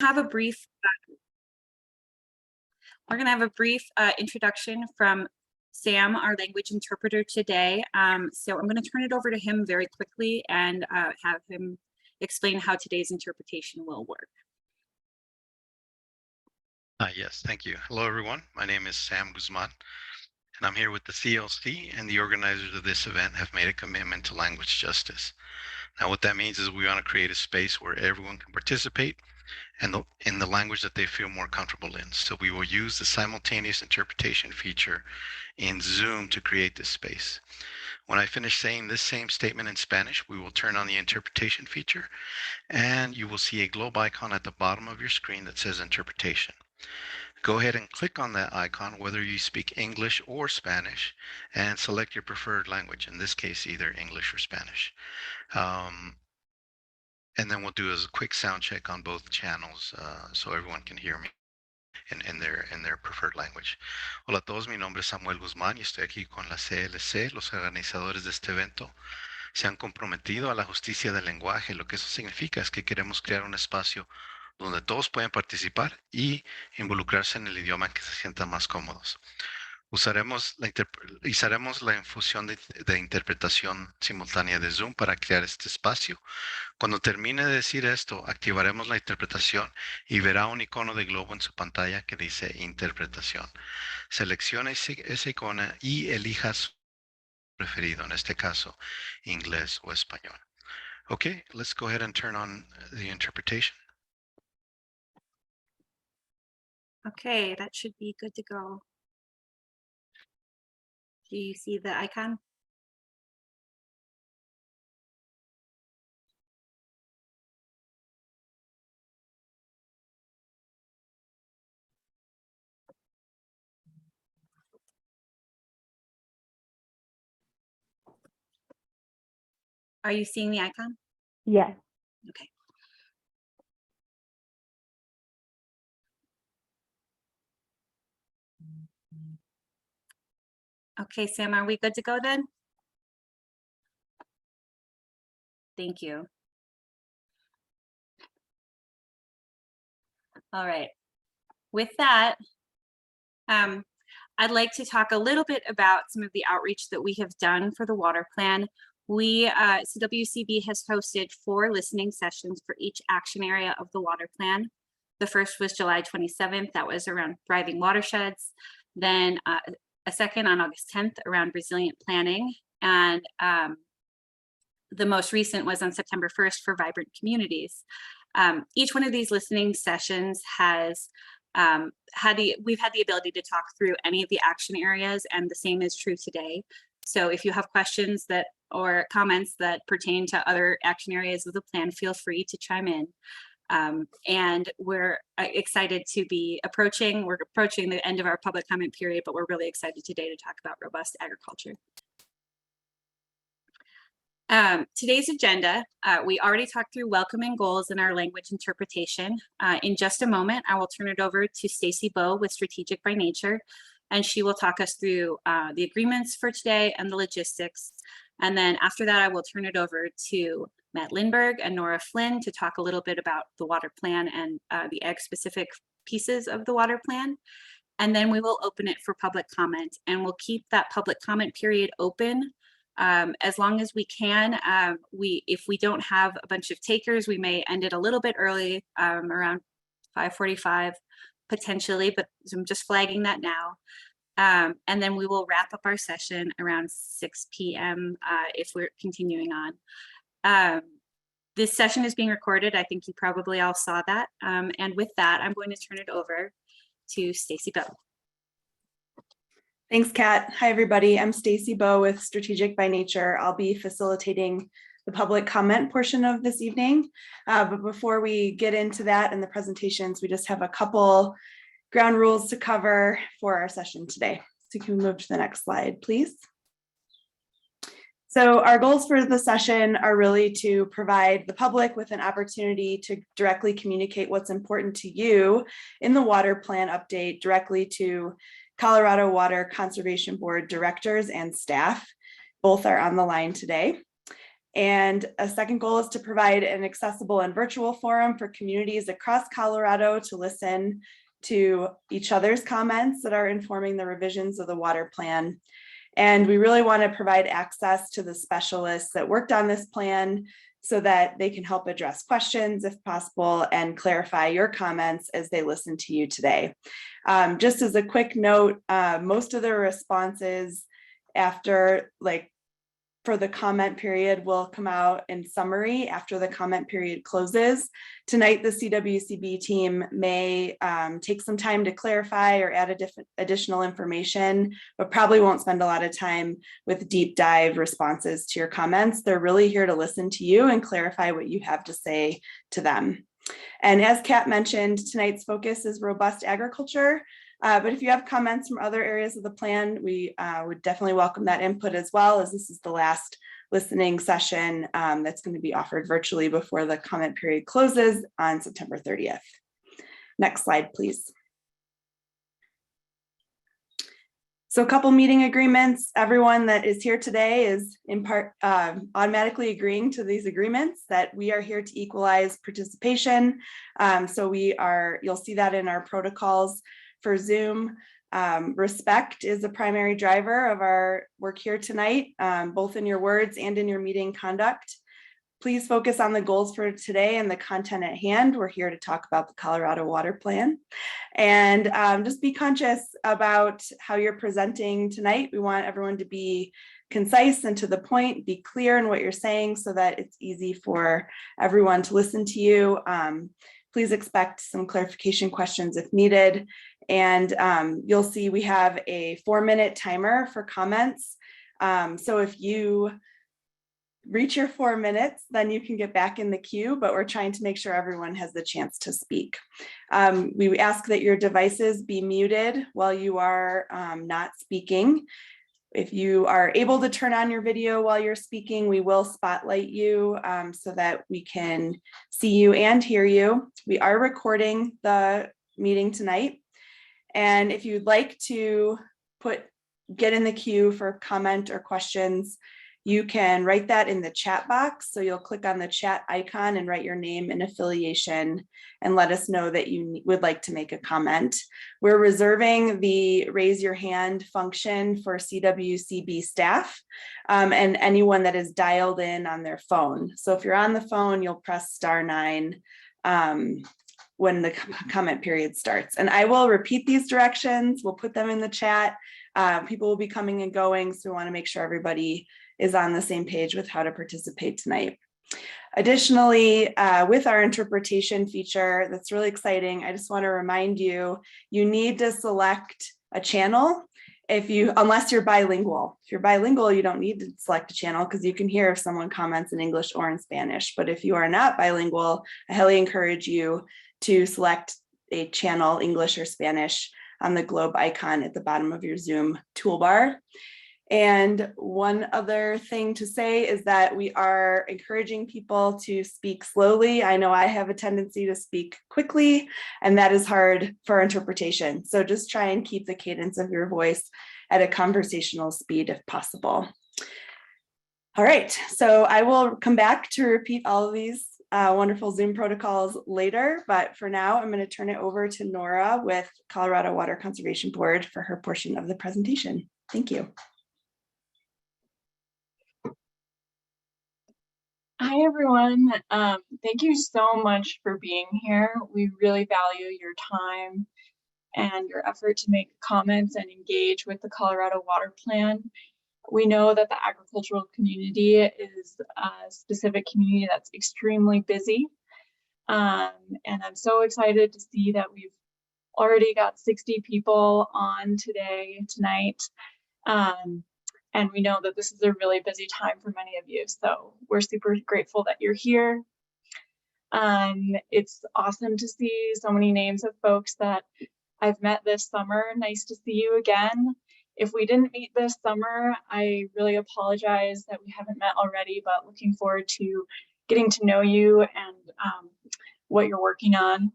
have a brief we're going to have a brief introduction from Sam, our language interpreter today. So I'm going to turn it over to him very quickly and have him explain how today's interpretation will work. Yes, thank you. Hello, everyone. My name is Sam Guzman, and I'm here with the CLC, and the organizers of this event have made a commitment to language justice. Now, what that means is we want to create a space where everyone can participate and in the language that they feel more comfortable in. So we will use the simultaneous interpretation feature in Zoom to create this space. When I finish saying this same statement in Spanish, we will turn on the interpretation feature, and you will see a globe icon at the bottom of your screen that says interpretation. Go ahead and click on that icon, whether you speak English or Spanish, and select your preferred language, in this case, either English or Spanish. And then we'll do a quick sound check on both channels so everyone can hear me in their preferred language. Hola a todos, mi nombre es Samuel Guzmán y estoy aquí con la CLC. Los organizadores de este evento se han comprometido a la justicia del lenguaje. Lo que eso significa es que queremos crear un espacio donde todos pueden participar y involucrarse en el idioma que se sientan más cómodos. Usaremos la infusión de interpretación simultánea de Zoom para crear este espacio. Cuando termine de decir esto, activaremos la interpretación y verá un icono de globo en su pantalla que dice interpretación. Seleccione ese icono y elija su preferido, en este caso, inglés o español. Okay, let's go ahead and turn on the interpretation. Okay, that should be good to go. Do you see the icon? Are you seeing the icon? Yes. Okay. Okay, Sam, are we good to go then? Thank you. All right. With that, I'd like to talk a little bit about some of the outreach that we have done for the water plan. Cwcb has hosted 4 listening sessions for each action area of the water plan. The first was July 27th. That was around thriving watersheds. Then a second on August 10th around resilient planning. And the most recent was on September 1st for vibrant communities. Each one of these listening sessions has we've had the ability to talk through any of the action areas, and the same is true today. So if you have questions or comments that pertain to other action areas of the plan, feel free to chime in. And we're excited to be approaching the end of our public comment period, but we're really excited today to talk about robust agriculture. Today's agenda, we already talked through welcoming goals in our language interpretation. In just a moment, I will turn it over to Stacy Bowe with Strategic by Nature, and she will talk us through the agreements for today and the logistics. And then after that, I will turn it over to Matt Lindberg and Nora Flynn to talk a little bit about the water plan and the ag-specific pieces of the water plan. And then we will open it for public comment, and we'll keep that public comment period open as long as we can. If we don't have a bunch of takers, we may end it a little bit early, around 5:45 potentially, but I'm just flagging that now. And then we will wrap up our session around 6 p.m. If we're continuing on. This session is being recorded. I think you probably all saw that. And with that, I'm going to turn it over to Stacy Bowe. Thanks, Kat. Hi, everybody. I'm Stacy Bowe with Strategic by Nature. I'll be facilitating the public comment portion of this evening. But before we get into that and the presentations, we just have a couple ground rules to cover for our session today. So can we move to the next slide, please? So our goals for the session are really to provide the public with an opportunity to directly communicate what's important to you in the water plan update directly to Colorado Water Conservation Board directors and staff. Both are on the line today. And a second goal is to provide an accessible and virtual forum for communities across Colorado to listen to each other's comments that are informing the revisions of the water plan. And we really want to provide access to the specialists that worked on this plan so that they can help address questions if possible and clarify your comments as they listen to you today. Just as a quick note, most of the responses after, like, for the comment period will come out in summary after the comment period closes. Tonight, the CWCB team may take some time to clarify or add additional information, but probably won't spend a lot of time with deep dive responses to your comments. They're really here to listen to you and clarify what you have to say to them. And as Kat mentioned, tonight's focus is robust agriculture. But if you have comments from other areas of the plan, we would definitely welcome that input, as well, as this is the last listening session that's going to be offered virtually before the comment period closes on September 30th. Next slide, please. So a couple meeting agreements. Everyone that is here today is in part automatically agreeing to these agreements that we are here to equalize participation. So you'll see that in our protocols for Zoom. Respect is the primary driver of our work here tonight, both in your words and in your meeting conduct. Please focus on the goals for today and the content at hand. We're here to talk about the Colorado Water Plan. And just be conscious about how you're presenting tonight. We want everyone to be concise and to the point, be clear in what you're saying so that it's easy for everyone to listen to you. Please expect some clarification questions if needed. And you'll see we have a 4-minute timer for comments. So if you reach your 4 minutes, then you can get back in the queue, but we're trying to make sure everyone has the chance to speak. We ask that your devices be muted while you are not speaking. If you are able to turn on your video while you're speaking, we will spotlight you so that we can see you and hear you. We are recording the meeting tonight. And if you'd like to get in the queue for comment or questions, you can write that in the chat box. So you'll click on the chat icon and write your name and affiliation and let us know that you would like to make a comment. We're reserving the raise your hand function for CWCB staff and anyone that is dialed in on their phone. So if you're on the phone, you'll press *9 when the comment period starts. And I will repeat these directions. We'll put them in the chat. People will be coming and going, so we want to make sure everybody is on the same page with how to participate tonight. Additionally, with our interpretation feature, that's really exciting. I just want to remind you, you need to select a channel unless you're bilingual. If you're bilingual, you don't need to select a channel because you can hear if someone comments in English or in Spanish. But if you are not bilingual, I highly encourage you to select a channel, English or Spanish, on the globe icon at the bottom of your Zoom toolbar. And one other thing to say is that we are encouraging people to speak slowly. I know I have a tendency to speak quickly, and that is hard for interpretation. So just try and keep the cadence of your voice at a conversational speed if possible. All right, so I will come back to repeat all of these wonderful Zoom protocols later, but for now, I'm going to turn it over to Nora with Colorado Water Conservation Board for her portion of the presentation. Thank you. Hi, everyone. Thank you so much for being here. We really value your time and your effort to make comments and engage with the Colorado Water Plan. We know that the agricultural community is a specific community that's extremely busy. And I'm so excited to see that we've already got 60 people on tonight. And we know that this is a really busy time for many of you. So we're super grateful that you're here. It's awesome to see so many names of folks that I've met this summer. Nice to see you again. If we didn't meet this summer, I really apologize that we haven't met already, but looking forward to getting to know you and what you're working on.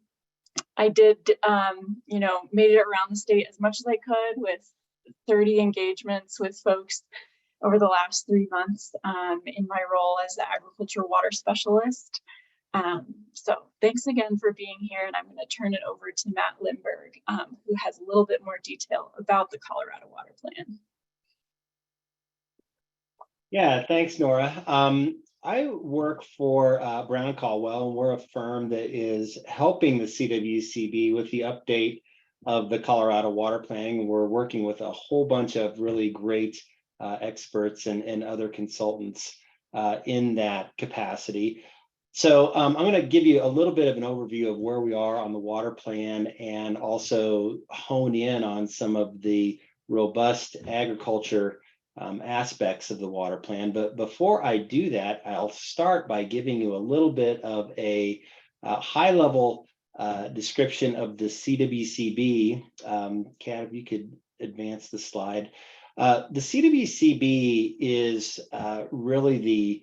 I did, made it around the state as much as I could with 30 engagements with folks over the last 3 months in my role as the agriculture water specialist. So thanks again for being here, and I'm going to turn it over to Matt Lindberg, who has a little bit more detail about the Colorado Water Plan. Yeah, thanks, Nora. I work for Brown Caldwell, and we're a firm that is helping the CWCB with the update of the Colorado Water Plan. We're working with a whole bunch of really great experts and other consultants in that capacity. So I'm going to give you a little bit of an overview of where we are on the water plan and also hone in on some of the robust agriculture aspects of the water plan. But before I do that, I'll start by giving you a little bit of a high-level description of the CWCB. Kat, if you could advance the slide. The CWCB is really the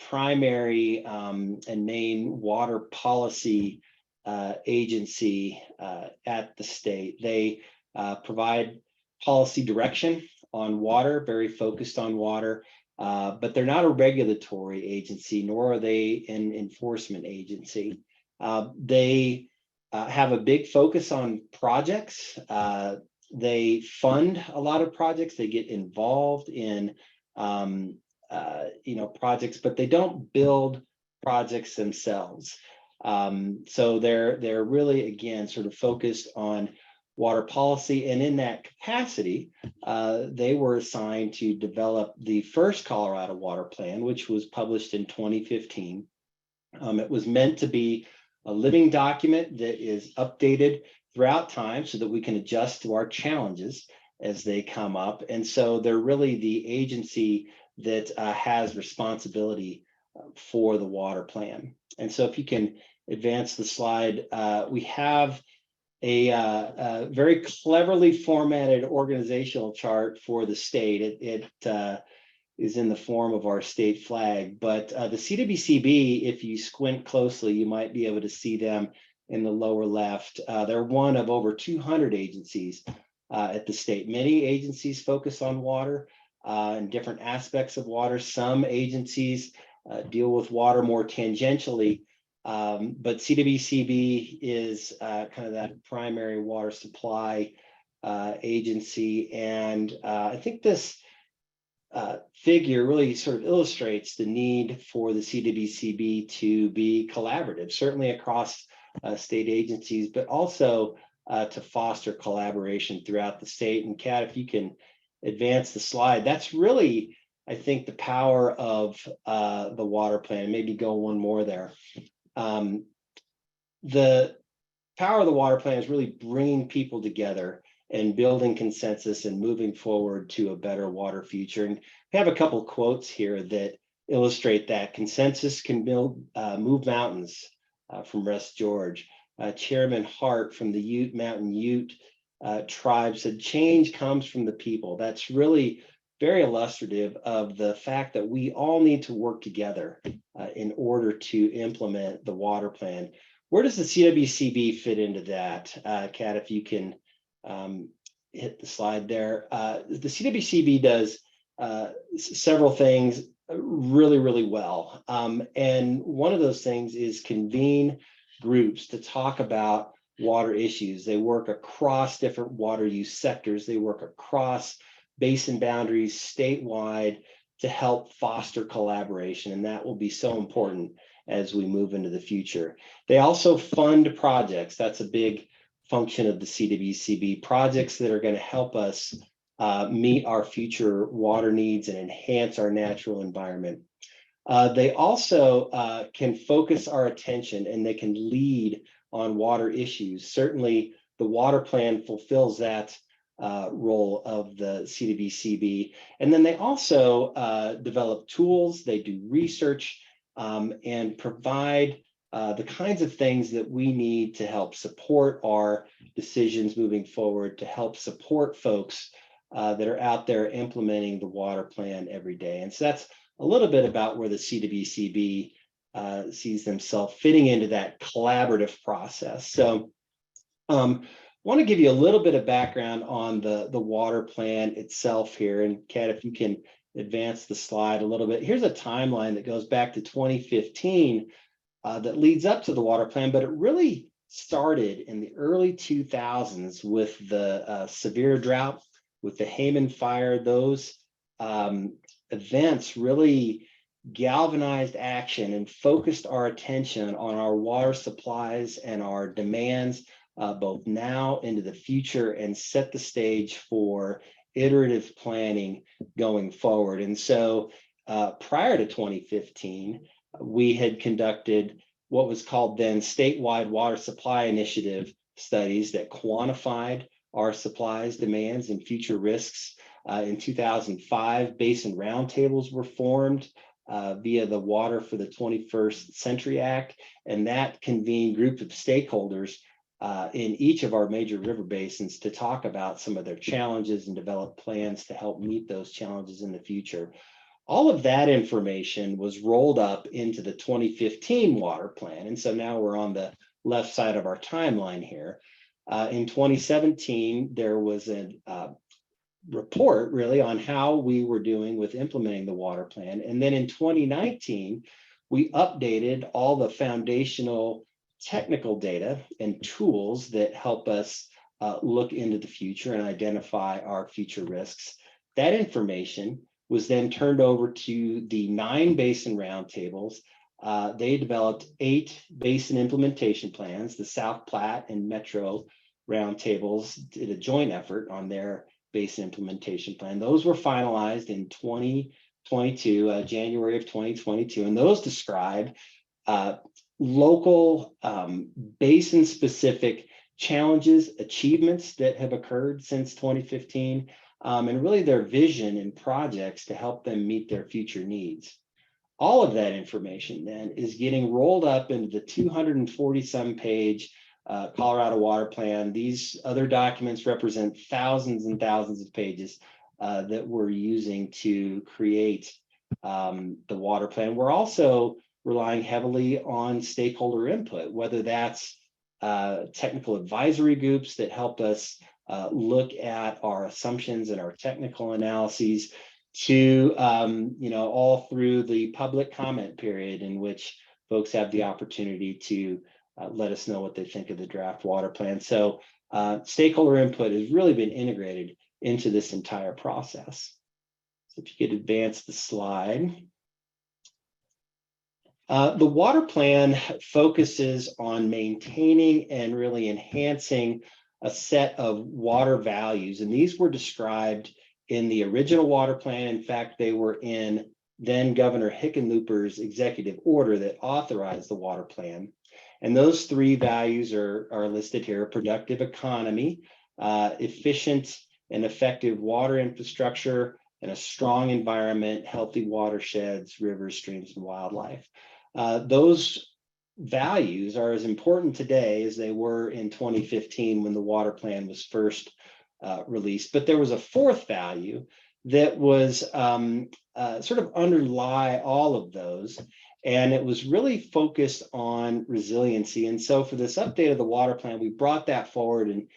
primary and main water policy agency at the state. They provide policy direction on water, very focused on water, but they're not a regulatory agency, nor are they an enforcement agency. They have a big focus on projects. They fund a lot of projects. They get involved in projects, but they don't build projects themselves. So they're really, again, sort of focused on water policy, and in that capacity, they were assigned to develop the first Colorado Water Plan, which was published in 2015. It was meant to be a living document that is updated throughout time so that we can adjust to our challenges as they come up. And so they're really the agency that has responsibility for the water plan. And so if you can advance the slide, we have a very cleverly formatted organizational chart for the state. It is in the form of our state flag, but the CWCB, if you squint closely, you might be able to see them in the lower left. They're one of over 200 agencies at the state. Many agencies focus on water and different aspects of water. Some agencies deal with water more tangentially, but CWCB is kind of that primary water supply agency. And I think this figure really sort of illustrates the need for the CWCB to be collaborative, certainly across state agencies, but also to foster collaboration throughout the state. And Kat, if you can advance the slide, that's really, I think, the power of the water plan. Maybe go one more there. The power of the water plan is really bringing people together and building consensus and moving forward to a better water future. And we have a couple of quotes here that illustrate that. Consensus can move mountains from Russ George. Chairman Hart from the Mountain Ute tribe said, change comes from the people. That's really very illustrative of the fact that we all need to work together in order to implement the water plan. Where does the CWCB fit into that? Kat, if you can hit the slide there. The CWCB does several things really, really well. And one of those things is convene groups to talk about water issues. They work across different water use sectors. They work across basin boundaries statewide to help foster collaboration. And that will be so important as we move into the future. They also fund projects. That's a big function of the CWCB, projects that are going to help us meet our future water needs and enhance our natural environment. They also can focus our attention, and they can lead on water issues. Certainly, the water plan fulfills that role of the CWCB. And then they also develop tools, they do research, and provide the kinds of things that we need to help support our decisions moving forward, to help support folks that are out there implementing the water plan every day. And so that's a little bit about where the CWCB sees themselves fitting into that collaborative process. So I want to give you a little bit of background on the water plan itself here. And Kat, if you can advance the slide a little bit. Here's a timeline that goes back to 2015 that leads up to the water plan, but it really started in the early 2000s with the severe drought, with the Hayman fire. Those events really galvanized action and focused our attention on our water supplies and our demands, both now into the future, and set the stage for iterative planning going forward. And so prior to 2015, we had conducted what was called then statewide water supply initiative studies that quantified our supplies, demands, and future risks. In 2005, Basin roundtables were formed via the Water for the 21st Century Act, and that convened group of stakeholders in each of our major river basins to talk about some of their challenges and develop plans to help meet those challenges in the future. All of that information was rolled up into the 2015 water plan. And so now we're on the left side of our timeline here. In 2017, there was a report really on how we were doing with implementing the water plan. And then in 2019, we updated all the foundational technical data and tools that help us look into the future and identify our future risks. That information was then turned over to the 9 basin roundtables. They developed 8 basin implementation plans. The South Platte and Metro roundtables did a joint effort on their basin implementation plan. Those were finalized in 2022, January of 2022, and those describe local basin-specific challenges, achievements that have occurred since 2015, and really their vision and projects to help them meet their future needs. All of that information then is getting rolled up into the 240-some page Colorado Water Plan. These other documents represent thousands and thousands of pages that we're using to create the water plan. We're also relying heavily on stakeholder input, whether that's technical advisory groups that help us look at our assumptions and our technical analyses, to all through the public comment period, in which folks have the opportunity to let us know what they think of the draft water plan. So stakeholder input has really been integrated into this entire process. So if you could advance the slide. The water plan focuses on maintaining and really enhancing a set of water values, and these were described in the original water plan. In fact, they were in then Governor Hickenlooper's executive order that authorized the water plan. And those 3 values are listed here: productive economy, efficient and effective water infrastructure, and a strong environment, healthy watersheds, rivers, streams, and wildlife. Those values are as important today as they were in 2015 when the water plan was first released. But there was a 4th value that was sort of underlie all of those, and it was really focused on resiliency. And so for this update of the water plan, we brought that forward and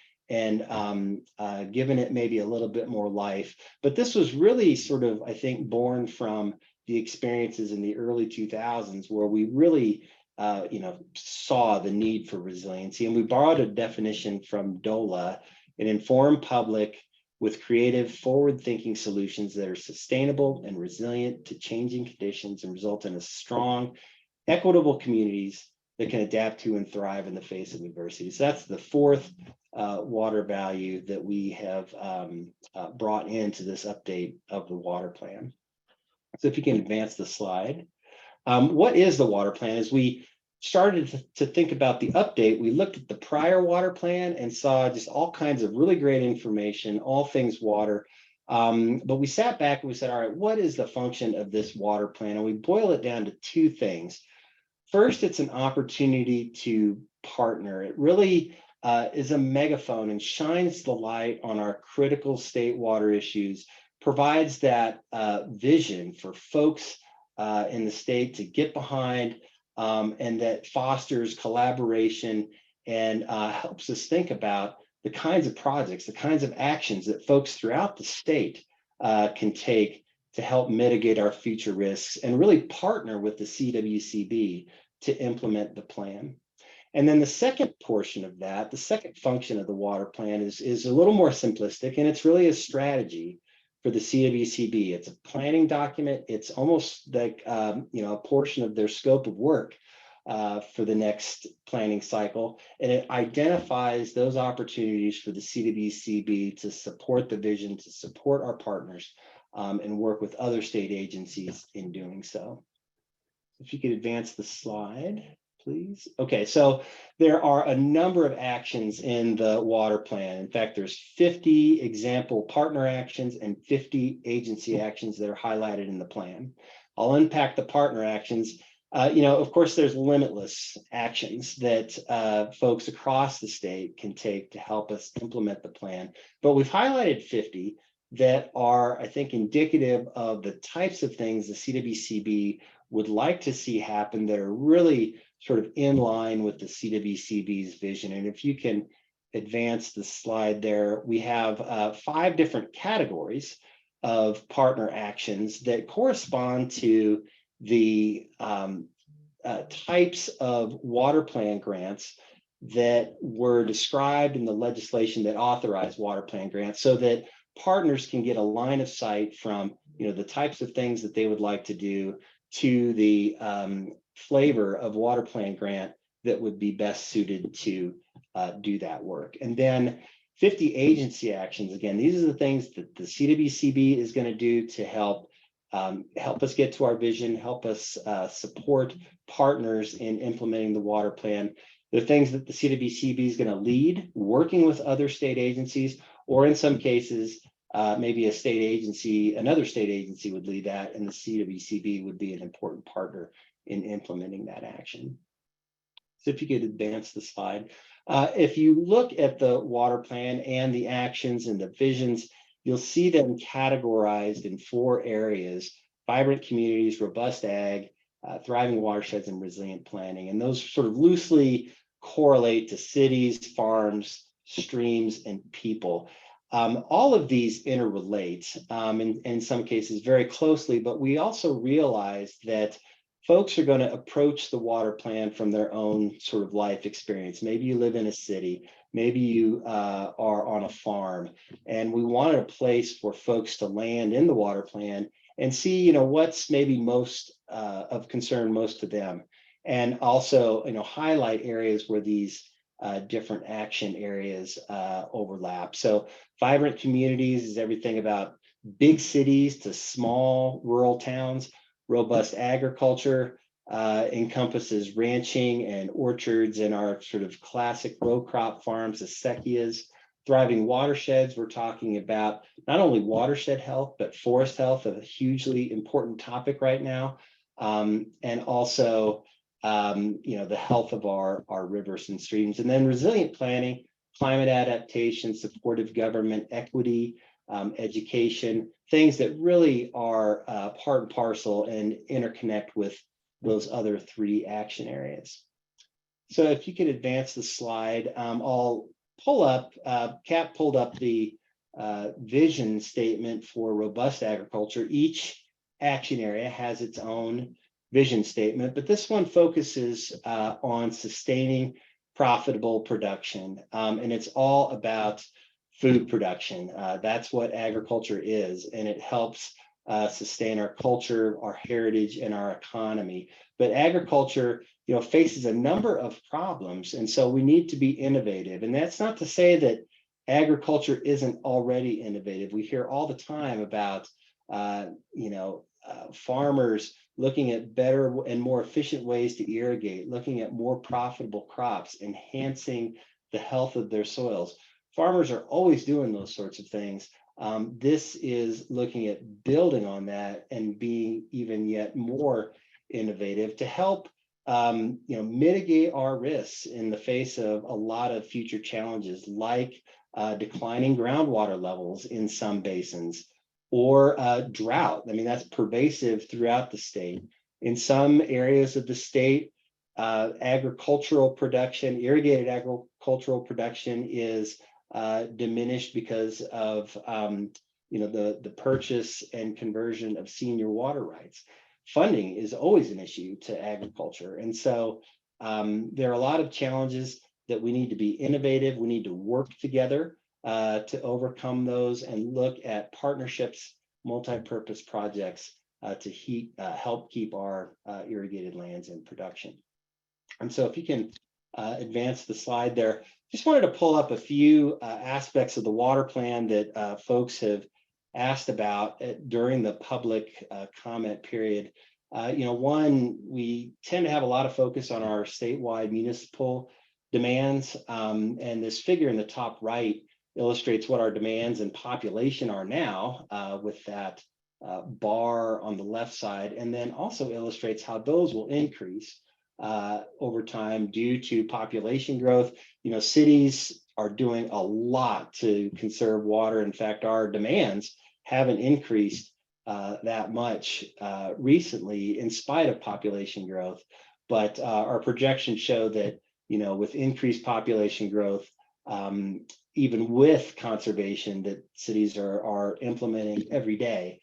given it maybe a little bit more life. But this was really sort of, I think, born from the experiences in the early 2000s, where we really saw the need for resiliency. And we borrowed a definition from DOLA: an informed public with creative, forward-thinking solutions that are sustainable and resilient to changing conditions and result in a strong, equitable communities that can adapt to and thrive in the face of adversity. So that's the 4th water value that we have brought into this update of the water plan. So if you can advance the slide. What is the water plan? As we started to think about the update, we looked at the prior water plan and saw just all kinds of really great information, all things water. But we sat back and we said, all right, what is the function of this water plan? And we boil it down to 2 things. First, it's an opportunity to partner. It really is a megaphone and shines the light on our critical state water issues, provides that vision for folks in the state to get behind, and that fosters collaboration and helps us think about the kinds of projects, the kinds of actions that folks throughout the state can take to help mitigate our future risks and really partner with the CWCB to implement the plan. And then the second portion of that, the second function of the water plan is a little more simplistic, and it's really a strategy for the CWCB. It's a planning document. It's almost like a portion of their scope of work for the next planning cycle, and it identifies those opportunities for the CWCB to support the vision, to support our partners, and work with other state agencies in doing so. If you could advance the slide, please. Okay, so there are a number of actions in the water plan. In fact, there's 50 example partner actions and 50 agency actions that are highlighted in the plan. I'll unpack the partner actions. Of course, there's limitless actions that folks across the state can take to help us implement the plan, but we've highlighted 50 that are, I think, indicative of the types of things the CWCB would like to see happen that are really sort of in line with the CWCB's vision. And if you can advance the slide there, we have 5 different categories of partner actions that correspond to the types of water plan grants that were described in the legislation that authorized water plan grants, so that partners can get a line of sight from the types of things that they would like to do to the flavor of water plan grant that would be best suited to do that work. And then 50 agency actions. Again, these are the things that the CWCB is going to do to help us get to our vision, help us support partners in implementing the water plan. The things that the CWCB is going to lead, working with other state agencies, or in some cases, maybe another state agency would lead that, and the CWCB would be an important partner in implementing that action. So if you could advance the slide. If you look at the water plan and the actions and the visions, you'll see them categorized in 4 areas: vibrant communities, robust ag, thriving watersheds, and resilient planning. And those sort of loosely correlate to cities, farms, streams, and people. All of these interrelate, in some cases very closely, but we also realize that folks are going to approach the water plan from their own sort of life experience. Maybe you live in a city, maybe you are on a farm, and we wanted a place for folks to land in the water plan and see, what's maybe most of concern most to them, and also, highlight areas where these different action areas overlap. So vibrant communities is everything about big cities to small rural towns. Robust agriculture encompasses ranching and orchards and our sort of classic row crop farms, acequias. Thriving watersheds, we're talking about not only watershed health, but forest health, a hugely important topic right now. And also, the health of our rivers and streams. And then resilient planning, climate adaptation, supportive government, equity, education, things that really are part and parcel and interconnect with those other 3 action areas. So if you could advance the slide, I'll pull up, Kat pulled up the vision statement for robust agriculture. Each action area has its own vision statement, but this one focuses on sustaining profitable production. And it's all about food production. That's what agriculture is, and it helps sustain our culture, our heritage, and our economy. But agriculture, faces a number of problems, and so we need to be innovative. And that's not to say that agriculture isn't already innovative. We hear all the time about, farmers looking at better and more efficient ways to irrigate, looking at more profitable crops, enhancing the health of their soils. Farmers are always doing those sorts of things. This is looking at building on that and being even yet more innovative to help mitigate our risks in the face of a lot of future challenges, like declining groundwater levels in some basins, or drought. I mean, that's pervasive throughout the state. In some areas of the state, agricultural production, irrigated agricultural production is diminished because of the purchase and conversion of senior water rights. Funding is always an issue to agriculture. And so there are a lot of challenges that we need to be innovative. We need to work together to overcome those and look at partnerships, multi-purpose projects to help keep our irrigated lands in production. And so if you can advance the slide there, just wanted to pull up a few aspects of the water plan that folks have asked about during the public comment period. One, we tend to have a lot of focus on our statewide municipal demands, and this figure in the top right illustrates what our demands and population are now with that bar on the left side, and then also illustrates how those will increase over time due to population growth. Cities are doing a lot to conserve water. In fact, our demands haven't increased that much recently in spite of population growth. But our projections show that, with increased population growth, even with conservation that cities are implementing every day,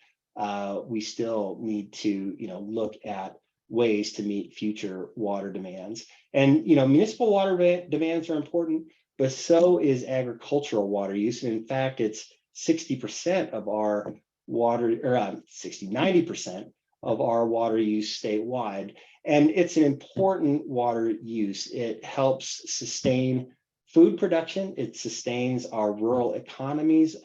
we still need to, look at ways to meet future water demands. And, municipal water demands are important, but so is agricultural water use. And in fact, it's 60% of our water, or 90% of our water use statewide. And it's an important water use. It helps sustain food production. It sustains our rural economies.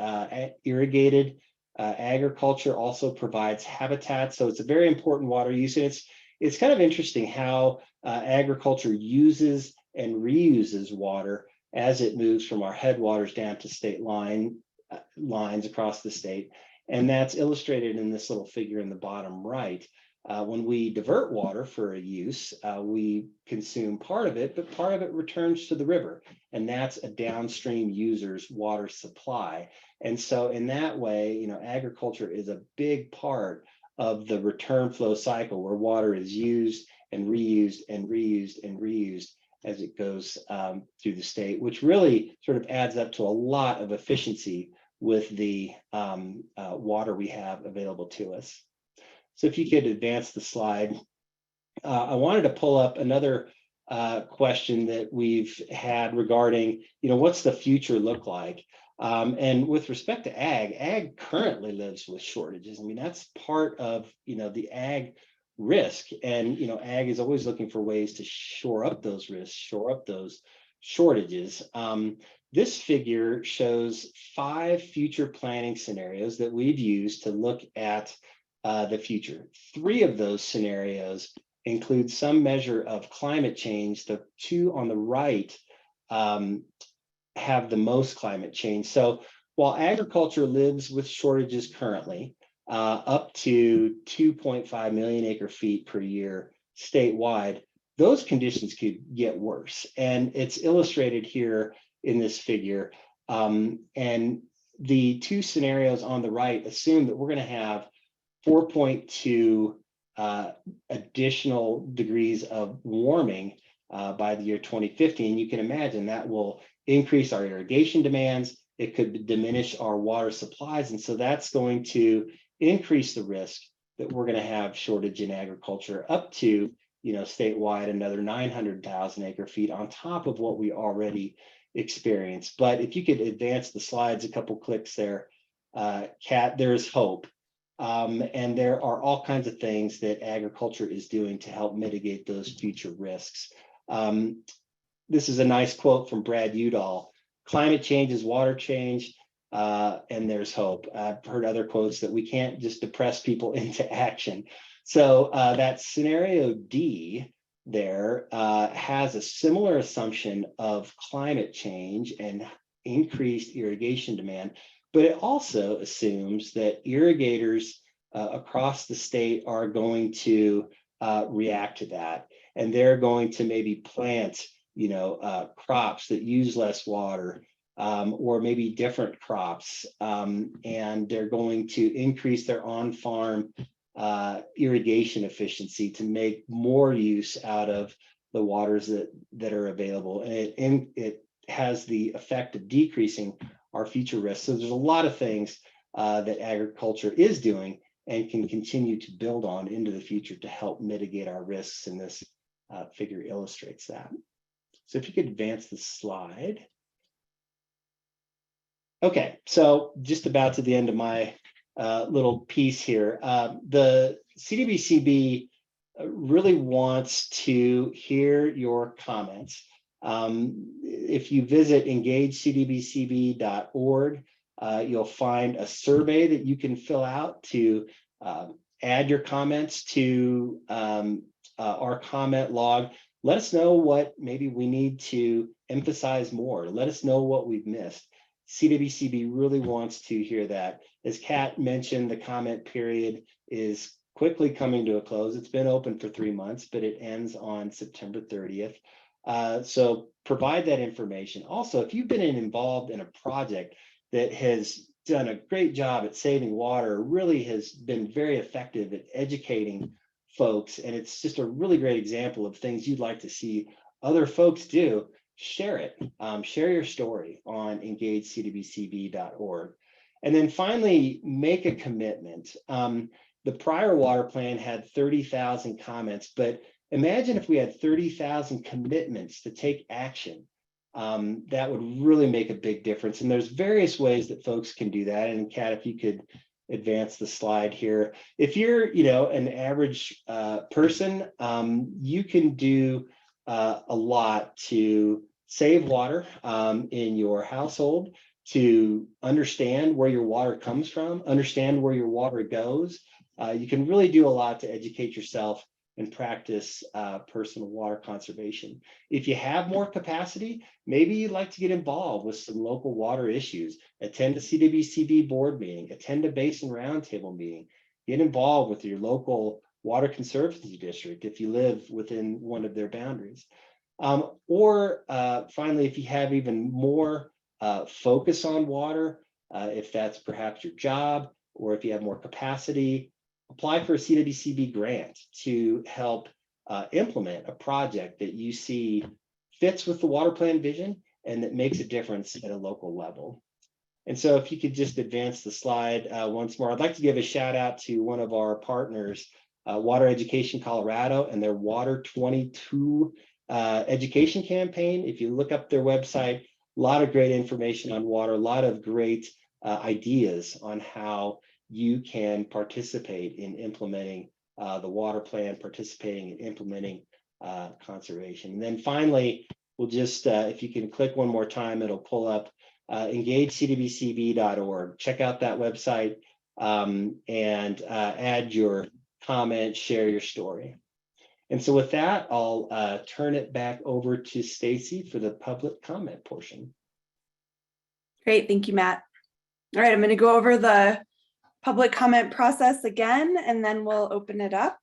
Irrigated agriculture also provides habitat. So it's a very important water use. And it's kind of interesting how agriculture uses and reuses water as it moves from our headwaters down to state lines across the state. And that's illustrated in this little figure in the bottom right. When we divert water for a use, we consume part of it, but part of it returns to the river. And that's a downstream user's water supply. And so in that way, agriculture is a big part of the return flow cycle where water is used and reused and reused and reused as it goes through the state, which really sort of adds up to a lot of efficiency with the water we have available to us. So if you could advance the slide, I wanted to pull up another question that we've had regarding, what's the future look like? And with respect to ag currently lives with shortages. I mean, that's part of, the ag risk. And, ag is always looking for ways to shore up those risks, shore up those shortages. This figure shows 5 future planning scenarios that we've used to look at the future. 3 of those scenarios include some measure of climate change. The 2 on the right have the most climate change. So while agriculture lives with shortages currently, up to 2.5 million acre feet per year statewide, those conditions could get worse. And it's illustrated here in this figure. And the 2 scenarios on the right assume that we're going to have 4.2 additional degrees of warming by the year 2050. And you can imagine that will increase our irrigation demands. It could diminish our water supplies. And so that's going to increase the risk that we're going to have shortage in agriculture up to, statewide, another 900,000 acre feet on top of what we already experienced. But if you could advance the slides a couple clicks there, Kat, there's hope. And there are all kinds of things that agriculture is doing to help mitigate those future risks. This is a nice quote from Brad Udall: "Climate change is water change, and there's hope." I've heard other quotes that we can't just depress people into action. So that scenario D there has a similar assumption of climate change and increased irrigation demand, but it also assumes that irrigators across the state are going to react to that, and they're going to maybe plant, crops that use less water, or maybe different crops, and they're going to increase their on-farm irrigation efficiency to make more use out of the waters that are available, and it has the effect of decreasing our future risks. So there's a lot of things that agriculture is doing and can continue to build on into the future to help mitigate our risks. And this figure illustrates that. So if you could advance the slide. Okay, so just about to the end of my little piece here. The CWCB really wants to hear your comments. If you visit engagecdbcb.org, you'll find a survey that you can fill out to add your comments to our comment log. Let us know what maybe we need to emphasize more. Let us know what we've missed. CWCB really wants to hear that. As Kat mentioned, the comment period is quickly coming to a close. It's been open for 3 months, but it ends on September 30th. So provide that information. Also, if you've been involved in a project that has done a great job at saving water, really has been very effective at educating folks, and it's just a really great example of things you'd like to see other folks do, share it. Share your story on engagecdbcb.org. And then finally, make a commitment. The prior water plan had 30,000 comments, but imagine if we had 30,000 commitments to take action. That would really make a big difference. And there's various ways that folks can do that. And Kat, if you could advance the slide here. If you're, an average person, you can do a lot to save water in your household, to understand where your water comes from, understand where your water goes. You can really do a lot to educate yourself and practice personal water conservation. If you have more capacity, maybe you'd like to get involved with some local water issues, attend a CWCB board meeting, attend a Basin roundtable meeting, get involved with your local water conservancy district if you live within one of their boundaries. Or finally, if you have even more focus on water, if that's perhaps your job, or if you have more capacity, apply for a CWCB grant to help implement a project that you see fits with the water plan vision and that makes a difference at a local level. And so if you could just advance the slide once more, I'd like to give a shout out to one of our partners, Water Education Colorado, and their Water 22 education campaign. If you look up their website, a lot of great information on water, a lot of great ideas on how you can participate in implementing the water plan, participating in implementing conservation. And then finally, we'll just, if you can click one more time, it'll pull up engagecdbcb.org. Check out that website and add your comment, share your story. And so with that, I'll turn it back over to Stacy for the public comment portion. Great, thank you, Matt. All right, I'm going to go over the public comment process again, and then we'll open it up.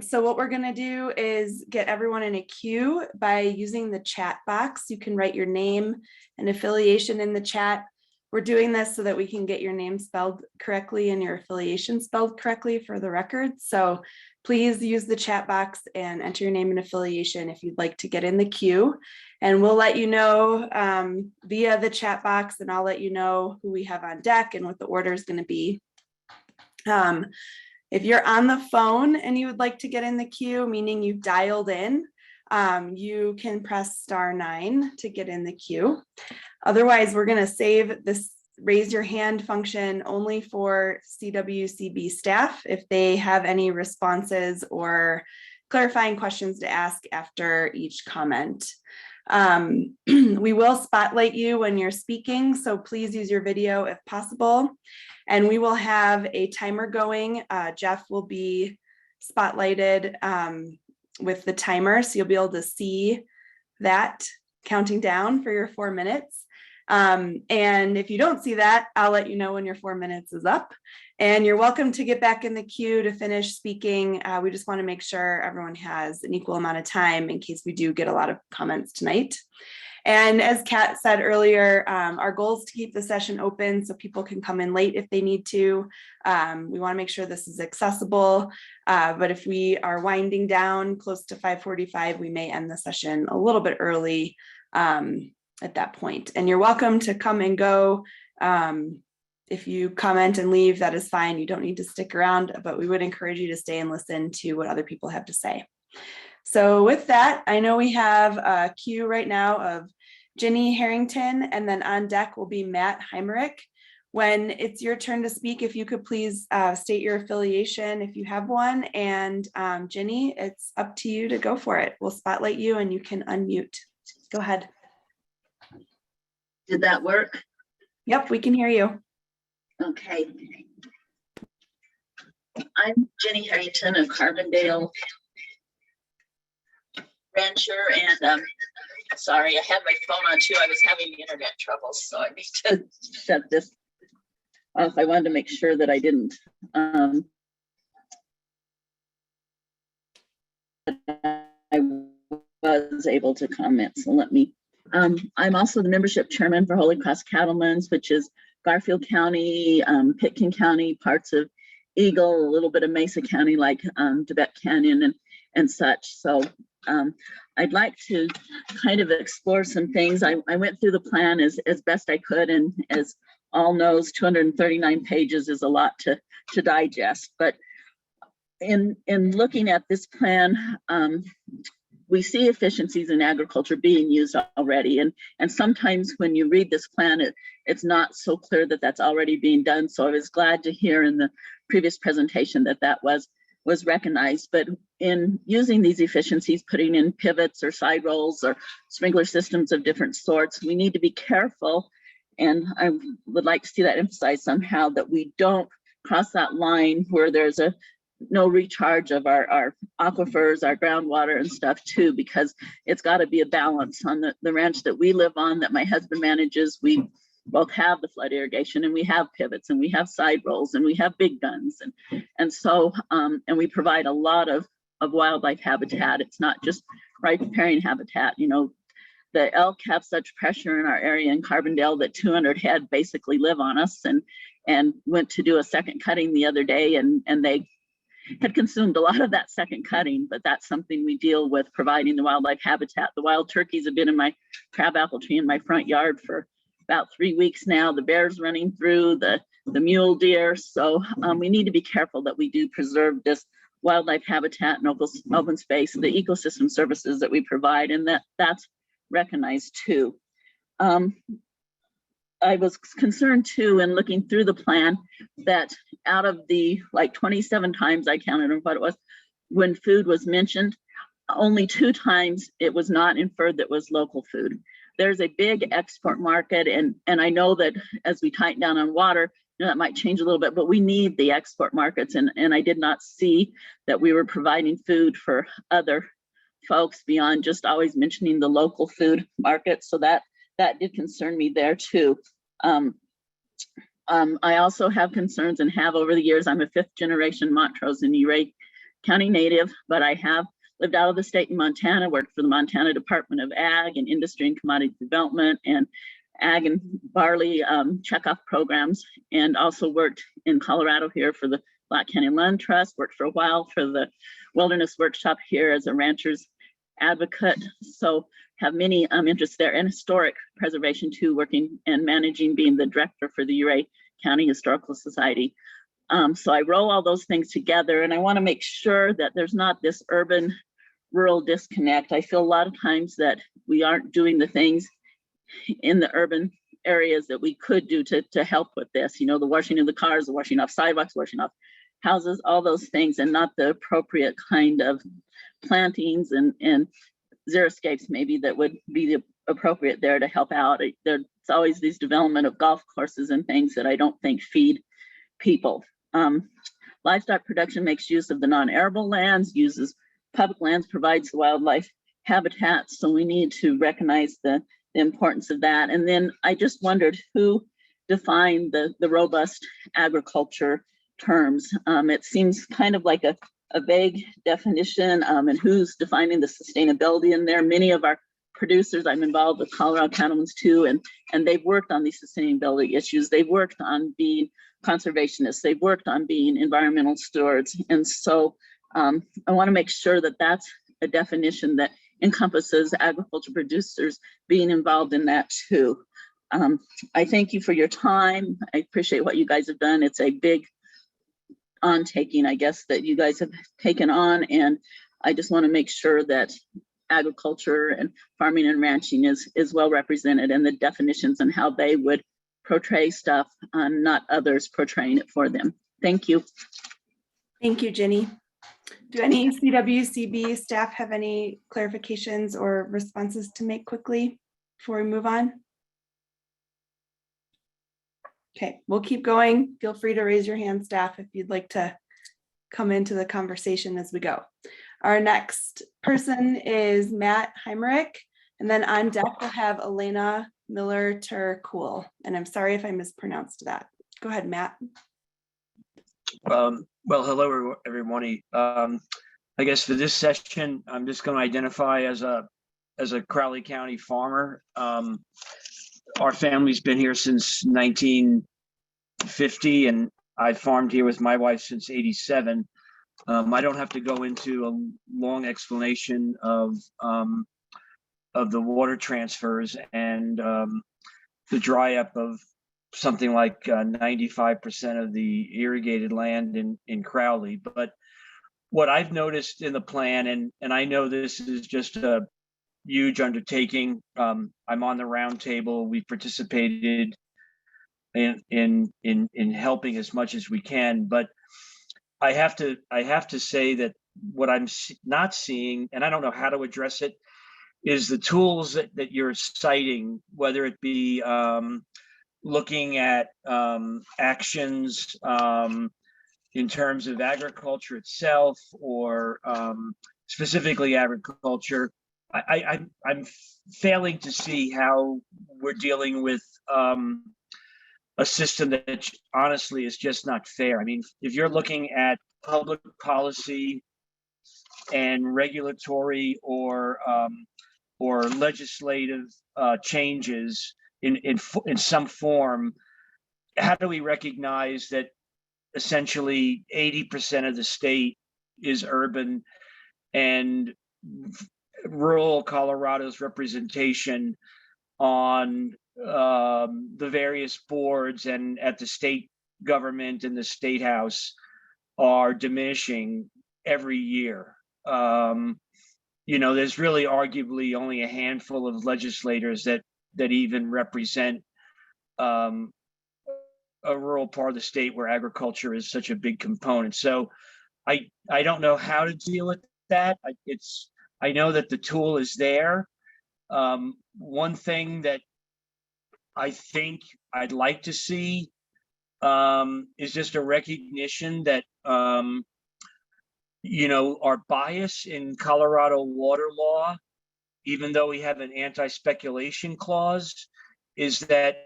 So what we're going to do is get everyone in a queue by using the chat box. You can write your name and affiliation in the chat. We're doing this so that we can get your name spelled correctly and your affiliation spelled correctly for the record. So please use the chat box and enter your name and affiliation if you'd like to get in the queue. And we'll let you know via the chat box, and I'll let you know who we have on deck and what the order is going to be. If you're on the phone and you would like to get in the queue, meaning you've dialed in, you can press *9 to get in the queue. Otherwise, we're going to save this raise your hand function only for CWCB staff if they have any responses or clarifying questions to ask after each comment. We will spotlight you when you're speaking, so please use your video if possible. And we will have a timer going. Jeff will be spotlighted with the timer, so you'll be able to see that counting down for your 4 minutes. And if you don't see that, I'll let you know when your 4 minutes is up. And you're welcome to get back in the queue to finish speaking. We just want to make sure everyone has an equal amount of time in case we do get a lot of comments tonight. And as Kat said earlier, our goal is to keep the session open so people can come in late if they need to. We want to make sure this is accessible, but if we are winding down close to 5:45, we may end the session a little bit early at that point. And you're welcome to come and go If you comment and leave, that is fine. You don't need to stick around, but we would encourage you to stay and listen to what other people have to say. So with that, I know we have a queue right now of Ginny Harrington, and then on deck will be Matt Heimrich. When it's your turn to speak, if you could please state your affiliation if you have one. And Ginny, it's up to you to go for it. We'll spotlight you and you can unmute. Go ahead. Did that work? Yep, we can hear you. Okay. I'm Ginny Harrington, a Carbondale rancher, and sorry, I had my phone on too. I was having internet troubles, so I need to shut this off. I wanted to make sure that I didn't I was able to comment, so let me. I'm also the membership chairman for Holy Cross Cattlemen's, which is Garfield County, Pitkin County, parts of Eagle, a little bit of Mesa County, like Tibet Canyon and such. So I'd like to kind of explore some things. I went through the plan as best I could, and as all knows, 239 pages is a lot to digest. But in looking at this plan, we see efficiencies in agriculture being used already. And sometimes when you read this plan, it's not so clear that that's already being done. So I was glad to hear in the previous presentation that was recognized. But in using these efficiencies, putting in pivots or side rolls or sprinkler systems of different sorts, we need to be careful. And I would like to see that emphasized somehow, that we don't cross that line where there's no recharge of our aquifers, our groundwater and stuff too, because it's got to be a balance. On the ranch that we live on, that my husband manages, we both have the flood irrigation, and we have pivots, and we have side rolls, and we have big guns, and so and we provide a lot of wildlife habitat. It's not just riparian habitat. You know, the elk have such pressure in our area in Carbondale that 200 head basically live on us, and went to do a second cutting the other day, and they had consumed a lot of that second cutting. But that's something we deal with, providing the wildlife habitat. The wild turkeys have been in my crabapple tree in my front yard for about 3 weeks now. The bears running through, the mule deer. So we need to be careful that we do preserve this wildlife habitat and open space, the ecosystem services that we provide, and that's recognized too. I was concerned too, in looking through the plan, that out of the 27 times I counted on what it was, when food was mentioned, only 2 times it was not inferred that was local food. There's a big export market, and I know that as we tighten down on water, that might change a little bit, but we need the export markets, and I did not see that we were providing food for other folks beyond just always mentioning the local food market. So that did concern me there too. I also have concerns, and have over the years. I'm a 5th generation Montrose and Uray County native, but I have lived out of the state in Montana, worked for the Montana Department of Ag and Industry and Commodity Development and Ag and Barley checkoff programs, and also worked in Colorado here for the Black Canyon Land Trust, worked for a while for the Wilderness Workshop here as a rancher's advocate. So have many interests there, and historic preservation too, working and managing, being the director for the Uray County Historical Society. So I roll all those things together, and I want to make sure that there's not this urban rural disconnect. I feel a lot of times that we aren't doing the things in the urban areas that we could do to help with this. You know, the washing of the cars, the washing off sidewalks, washing off houses, all those things, and not the appropriate kind of plantings and xeriscapes maybe that would be the appropriate there to help out. There's always these development of golf courses and things that I don't think feed people. Livestock production makes use of the non-arable lands, uses public lands, provides the wildlife habitat. So we need to recognize the importance of that. And then I just wondered who defined the robust agriculture terms. It seems kind of like a vague definition, and who's defining the sustainability in there. Many of our producers, I'm involved with Colorado Cattlemen's too, and they've worked on these sustainability issues. They've worked on being conservationists. They've worked on being environmental stewards. And so I want to make sure that that's a definition that encompasses agriculture producers being involved in that too. I thank you for your time. I appreciate what you guys have done. It's a big taking, I guess, that you guys have taken on, and I just want to make sure that agriculture and farming and ranching is well represented, and the definitions and how they would portray stuff, not others portraying it for them. Thank you. Thank you, Jenny. Do any CWCB staff have any clarifications or responses to make quickly before we move on? Okay, we'll keep going. Feel free to raise your hand, staff, if you'd like to come into the conversation as we go. Our next person is Matt Heimrich, and then on deck we'll have Elena Miller-Tercool. And I'm sorry if I mispronounced that. Go ahead, Matt. Well, hello, everybody. I guess for this session, I'm just going to identify as a Crowley County farmer. Our family's been here since 1950, and I farmed here with my wife since '87. I don't have to go into a long explanation of the water transfers and the dry up of something like 95% of the irrigated land in Crowley. But what I've noticed in the plan, and I know this is just a huge undertaking. I'm on the round table. We participated in helping as much as we can, but I have to say that what I'm not seeing, and I don't know how to address it, is the tools that you're citing, whether it be looking at actions in terms of agriculture itself, or specifically agriculture. I'm failing to see how we're dealing with a system that honestly is just not fair. I mean, if you're looking at public policy and regulatory or legislative changes in some form, how do we recognize that essentially 80% of the state is urban, and rural Colorado's representation on the various boards and at the state government and the state house are diminishing every year? There's really arguably only a handful of legislators that even represent a rural part of the state where agriculture is such a big component. So I don't know how to deal with that. I know that the tool is there. One thing that I think I'd like to see is just a recognition that our bias in Colorado water law, even though we have an anti-speculation clause, is that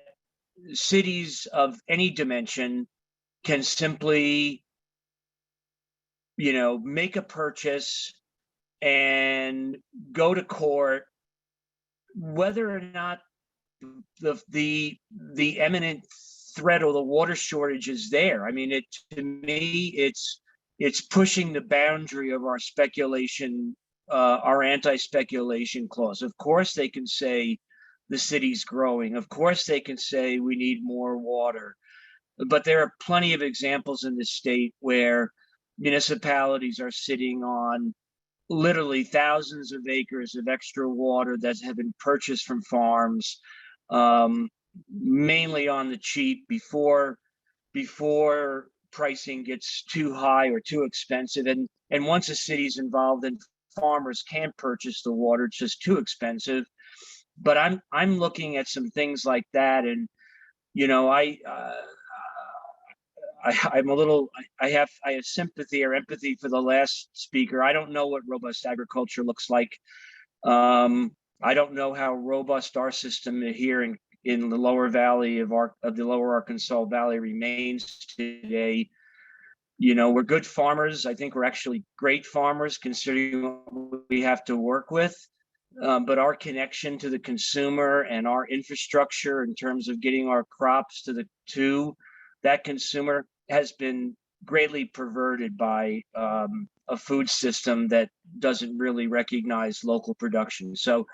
cities of any dimension can simply, make a purchase and go to court, whether or not the imminent threat or the water shortage is there. I mean, to me, it's pushing the boundary of our speculation, our anti-speculation clause. Of course, they can say the city's growing. Of course, they can say we need more water. But there are plenty of examples in this state where municipalities are sitting on literally thousands of acres of extra water that have been purchased from farms, mainly on the cheap before pricing gets too high or too expensive. And once a city's involved, then farmers can't purchase the water, it's just too expensive. But I'm looking at some things like that, and I'm a little, I have sympathy or empathy for the last speaker. I don't know what robust agriculture looks like. I don't know how robust our system here in the lower valley of the lower Arkansas Valley remains today. We're good farmers. I think we're actually great farmers considering what we have to work with. But our connection to the consumer and our infrastructure in terms of getting our crops to that consumer has been greatly perverted by a food system that doesn't really recognize local production. So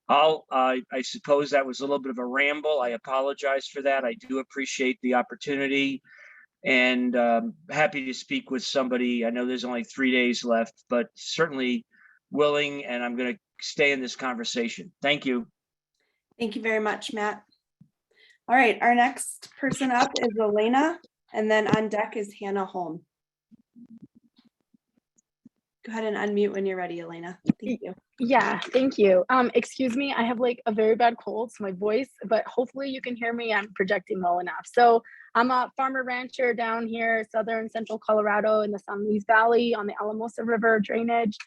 I suppose that was a little bit of a ramble. I apologize for that. I do appreciate the opportunity, and happy to speak with somebody. I know there's only 3 days left, but certainly willing, and I'm going to stay in this conversation. Thank you. Thank you very much, Matt. All right, our next person up is Elena, and then on deck is Hannah Holm. Go ahead and unmute when you're ready, Elena. Thank you. Yeah, thank you. Excuse me, I have like a very bad cold, so my voice, but hopefully you can hear me. I'm projecting well enough. So I'm a farmer rancher down here, southern central Colorado in the San Luis Valley on the Alamosa River drainage.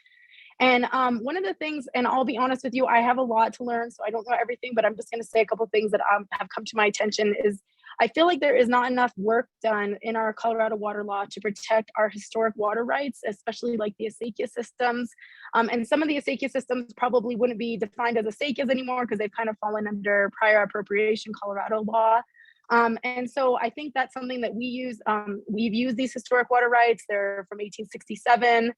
And one of the things, and I'll be honest with you, I have a lot to learn, so I don't know everything, but I'm just going to say a couple of things that have come to my attention is I feel like there is not enough work done in our Colorado water law to protect our historic water rights, especially like the acequia systems. And some of the acequia systems probably wouldn't be defined as acequias anymore because they've kind of fallen under prior appropriation Colorado law. And so I think that's something that we use. We've used these historic water rights. They're from 1867.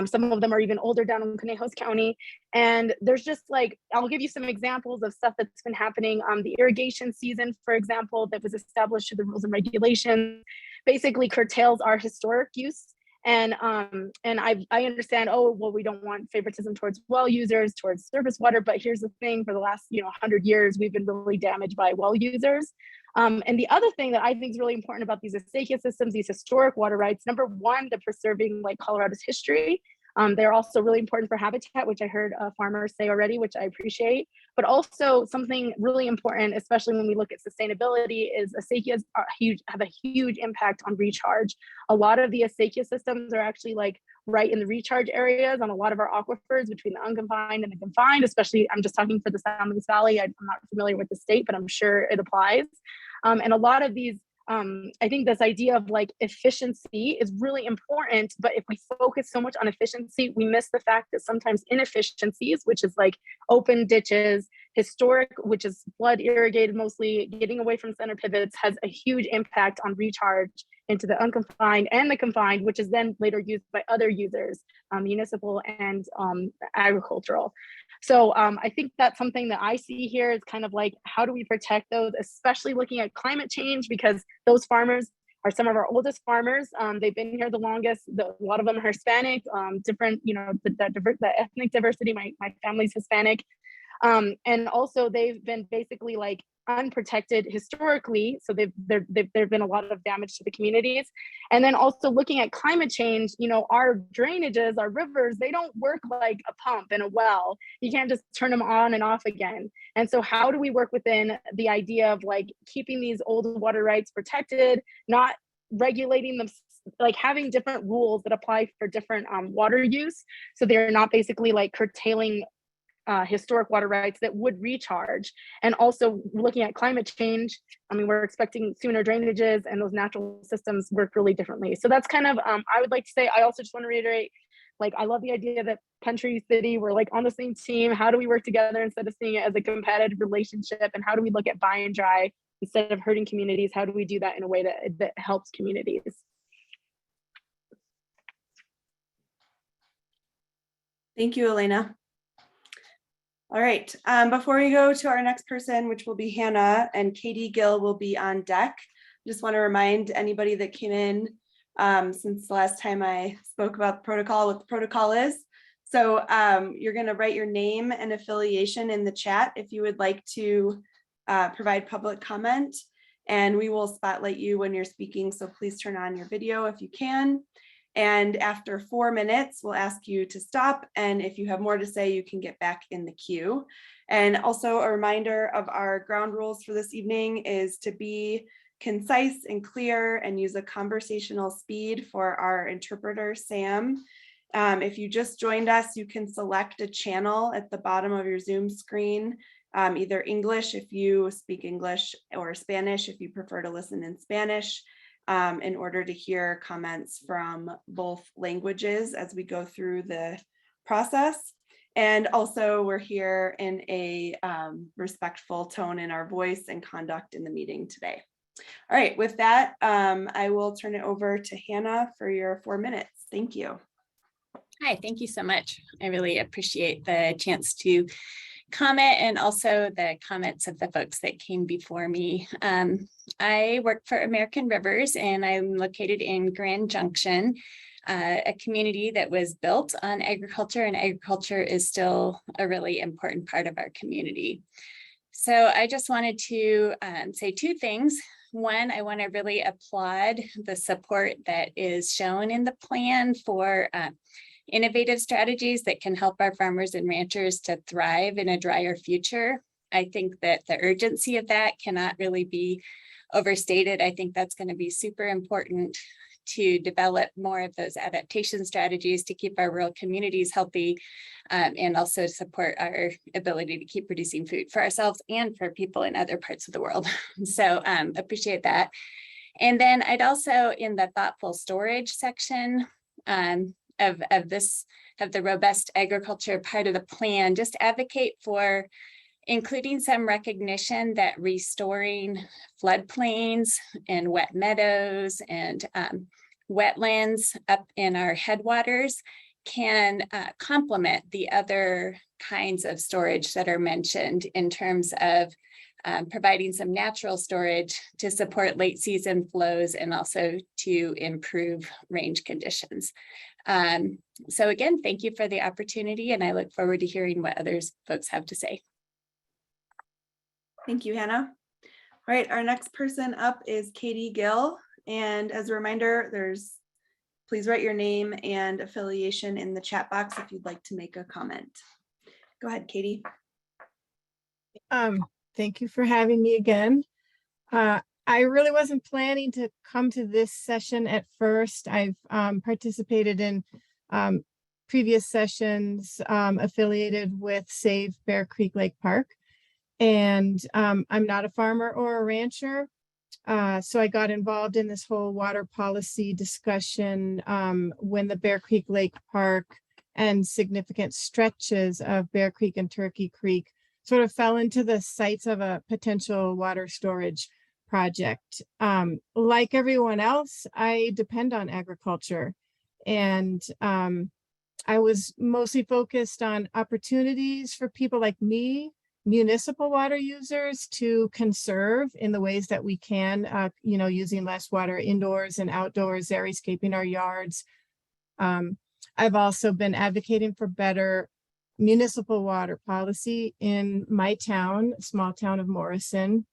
Some of them are even older down in Conejos County. And there's just like, I'll give you some examples of stuff that's been happening. The irrigation season, for example, that was established through the rules and regulations, basically curtails our historic use. And I understand, oh, well, we don't want favoritism towards well users, towards surface water, but here's the thing, for the last 100 years, we've been really damaged by well users. And the other thing that I think is really important about these acequia systems, these historic water rights, number one, they're preserving like Colorado's history. They're also really important for habitat, which I heard farmers say already, which I appreciate. But also something really important, especially when we look at sustainability, is acequias have a huge impact on recharge. A lot of the acequia systems are actually like right in the recharge areas on a lot of our aquifers between the unconfined and the confined, especially I'm just talking for the San Luis Valley. I'm not familiar with the state, but I'm sure it applies. And a lot of these, I think this idea of like efficiency is really important, but if we focus so much on efficiency, we miss the fact that sometimes inefficiencies, which is like open ditches, historic, which is flood irrigated mostly, getting away from center pivots, has a huge impact on recharge into the unconfined and the confined, which is then later used by other users, municipal and agricultural. So I think that's something that I see here is kind of like, how do we protect those, especially looking at climate change, because those farmers are some of our oldest farmers. They've been here the longest. A lot of them are Hispanic, different, the ethnic diversity, my family's Hispanic. And also they've been basically like unprotected historically. So there've been a lot of damage to the communities. And then also looking at climate change, our drainages, our rivers, they don't work like a pump and a well. You can't just turn them on and off again. And so how do we work within the idea of like keeping these old water rights protected, not regulating them, like having different rules that apply for different water use. So they're not basically like curtailing historic water rights that would recharge. And also looking at climate change, I mean, we're expecting sooner drainages and those natural systems work really differently. So that's kind of, I would like to say, I also just want to reiterate, like, I love the idea that country, city, we're like on the same team. How do we work together instead of seeing it as a competitive relationship? And how do we look at buy and dry instead of hurting communities? How do we do that in a way that helps communities? Thank you, Elena. All right, before we go to our next person, which will be Hannah, and Katie Gill will be on deck. I just want to remind anybody that came in since the last time I spoke about the protocol, what the protocol is. So you're going to write your name and affiliation in the chat if you would like to provide public comment, and we will spotlight you when you're speaking. So please turn on your video if you can. And after 4 minutes, we'll ask you to stop. And if you have more to say, you can get back in the queue. And also a reminder of our ground rules for this evening is to be concise and clear and use a conversational speed for our interpreter, Sam. If you just joined us, you can select a channel at the bottom of your Zoom screen, either English if you speak English, or Spanish if you prefer to listen in Spanish. In order to hear comments from both languages as we go through the process. And also we're here in a respectful tone in our voice and conduct in the meeting today. All right, with that, I will turn it over to Hannah for your 4 minutes. Thank you. Hi, thank you so much. I really appreciate the chance to comment and also the comments of the folks that came before me. I work for American Rivers and I'm located in Grand Junction, a community that was built on agriculture, and agriculture is still a really important part of our community. So I just wanted to say two things. One, I want to really applaud the support that is shown in the plan for innovative strategies that can help our farmers and ranchers to thrive in a drier future. I think that the urgency of that cannot really be overstated. I think that's going to be super important to develop more of those adaptation strategies to keep our rural communities healthy, and also support our ability to keep producing food for ourselves and for people in other parts of the world. So appreciate that. And then I'd also, in the thoughtful storage section of the robust agriculture part of the plan, just advocate for including some recognition that restoring floodplains and wet meadows and wetlands up in our headwaters can complement the other kinds of storage that are mentioned in terms of providing some natural storage to support late season flows and also to improve range conditions. So again, thank you for the opportunity, and I look forward to hearing what others folks have to say. Thank you, Hannah. All right, our next person up is Katie Gill. And as a reminder, please write your name and affiliation in the chat box if you'd like to make a comment. Go ahead, Katie. Thank you for having me again. I really wasn't planning to come to this session at first. I've participated in previous sessions affiliated with Save Bear Creek Lake Park. And I'm not a farmer or a rancher. So I got involved in this whole water policy discussion when the Bear Creek Lake Park and significant stretches of Bear Creek and Turkey Creek sort of fell into the sights of a potential water storage project. Like everyone else, I depend on agriculture. And I was mostly focused on opportunities for people like me, municipal water users, to conserve in the ways that we can, using less water indoors and outdoors, aeriscaping our yards. I've also been advocating for better municipal water policy in my town, small town of Morrison.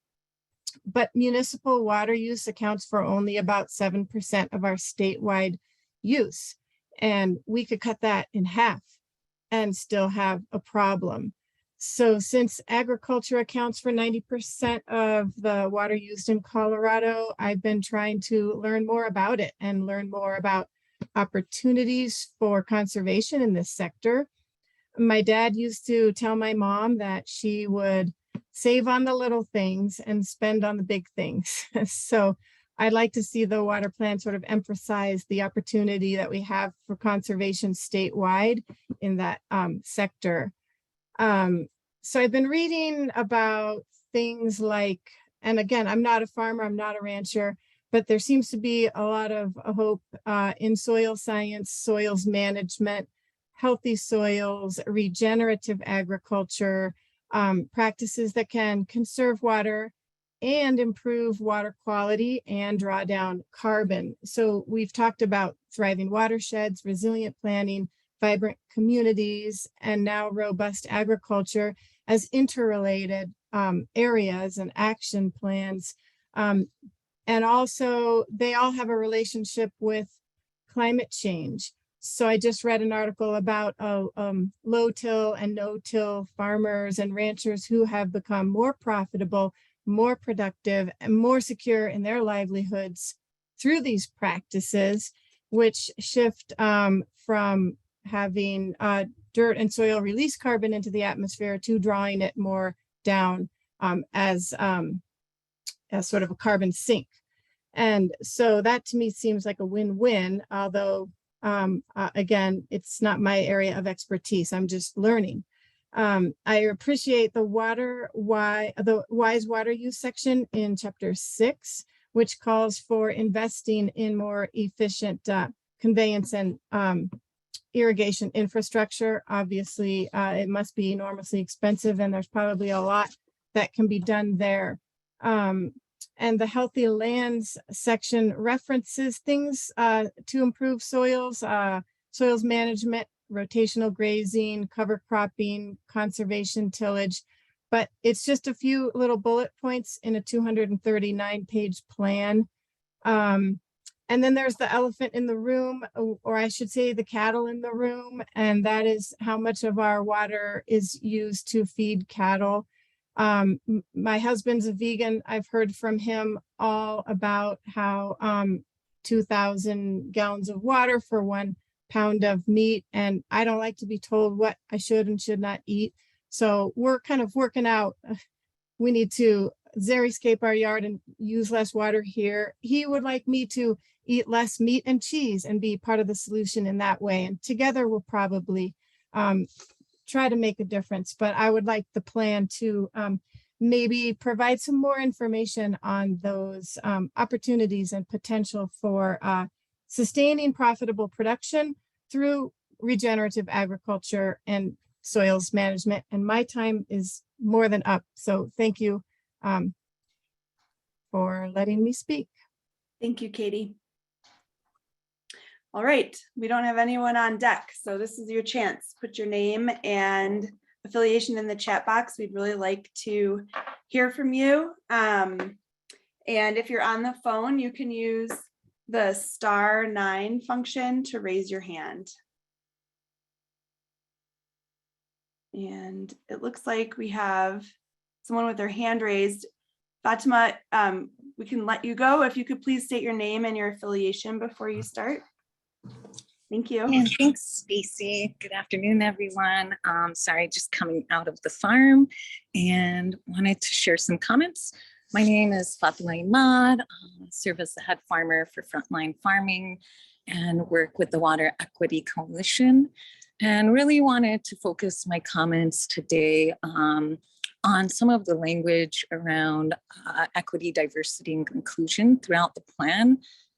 But municipal water use accounts for only about 7% of our statewide use. And we could cut that in half and still have a problem. So since agriculture accounts for 90% of the water used in Colorado, I've been trying to learn more about it and learn more about opportunities for conservation in this sector. My dad used to tell my mom that she would save on the little things and spend on the big things. So I'd like to see the water plan sort of emphasize the opportunity that we have for conservation statewide in that sector. So I've been reading about things like, and again, I'm not a farmer, I'm not a rancher, but there seems to be a lot of hope in soil science, soils management, healthy soils, regenerative agriculture, practices that can conserve water and improve water quality and draw down carbon. So we've talked about thriving watersheds, resilient planning, vibrant communities, and now robust agriculture as interrelated areas and action plans. And also they all have a relationship with climate change. So I just read an article about low-till and no-till farmers and ranchers who have become more profitable, more productive, and more secure in their livelihoods through these practices, which shift from having dirt and soil release carbon into the atmosphere to drawing it more down as sort of a carbon sink. And so that to me seems like a win-win, although again, it's not my area of expertise. I'm just learning. I appreciate the wise water use section in chapter 6, which calls for investing in more efficient conveyance and irrigation infrastructure. Obviously, it must be enormously expensive, and there's probably a lot that can be done there. And the healthy lands section references things to improve soils, soils management, rotational grazing, cover cropping, conservation, tillage. But it's just a few little bullet points in a 239-page plan. And then there's the elephant in the room, or I should say the cattle in the room, and that is how much of our water is used to feed cattle. My husband's a vegan. I've heard from him all about how 2,000 gallons of water for 1 pound of meat, and I don't like to be told what I should and should not eat. So we're kind of working out. We need to xeriscape our yard and use less water here. He would like me to eat less meat and cheese and be part of the solution in that way. And together we'll probably try to make a difference. But I would like the plan to maybe provide some more information on those opportunities and potential for sustaining profitable production through regenerative agriculture and soils management. And my time is more than up. So thank you for letting me speak. Thank you, Katie. All right, we don't have anyone on deck, so this is your chance. Put your name and affiliation in the chat box. We'd really like to hear from you. And if you're on the phone, you can use the *9 function to raise your hand. And it looks like we have someone with their hand raised. Fatima, we can let you go. If you could please state your name and your affiliation before you start. Thank you. And thanks, Stacy. Good afternoon, everyone. Sorry, just coming out of the farm and wanted to share some comments. My name is Fatima Imad. I serve as the head farmer for Frontline Farming and work with the Water Equity Coalition. And really wanted to focus my comments today on some of the language around equity, diversity, and inclusion throughout the plan.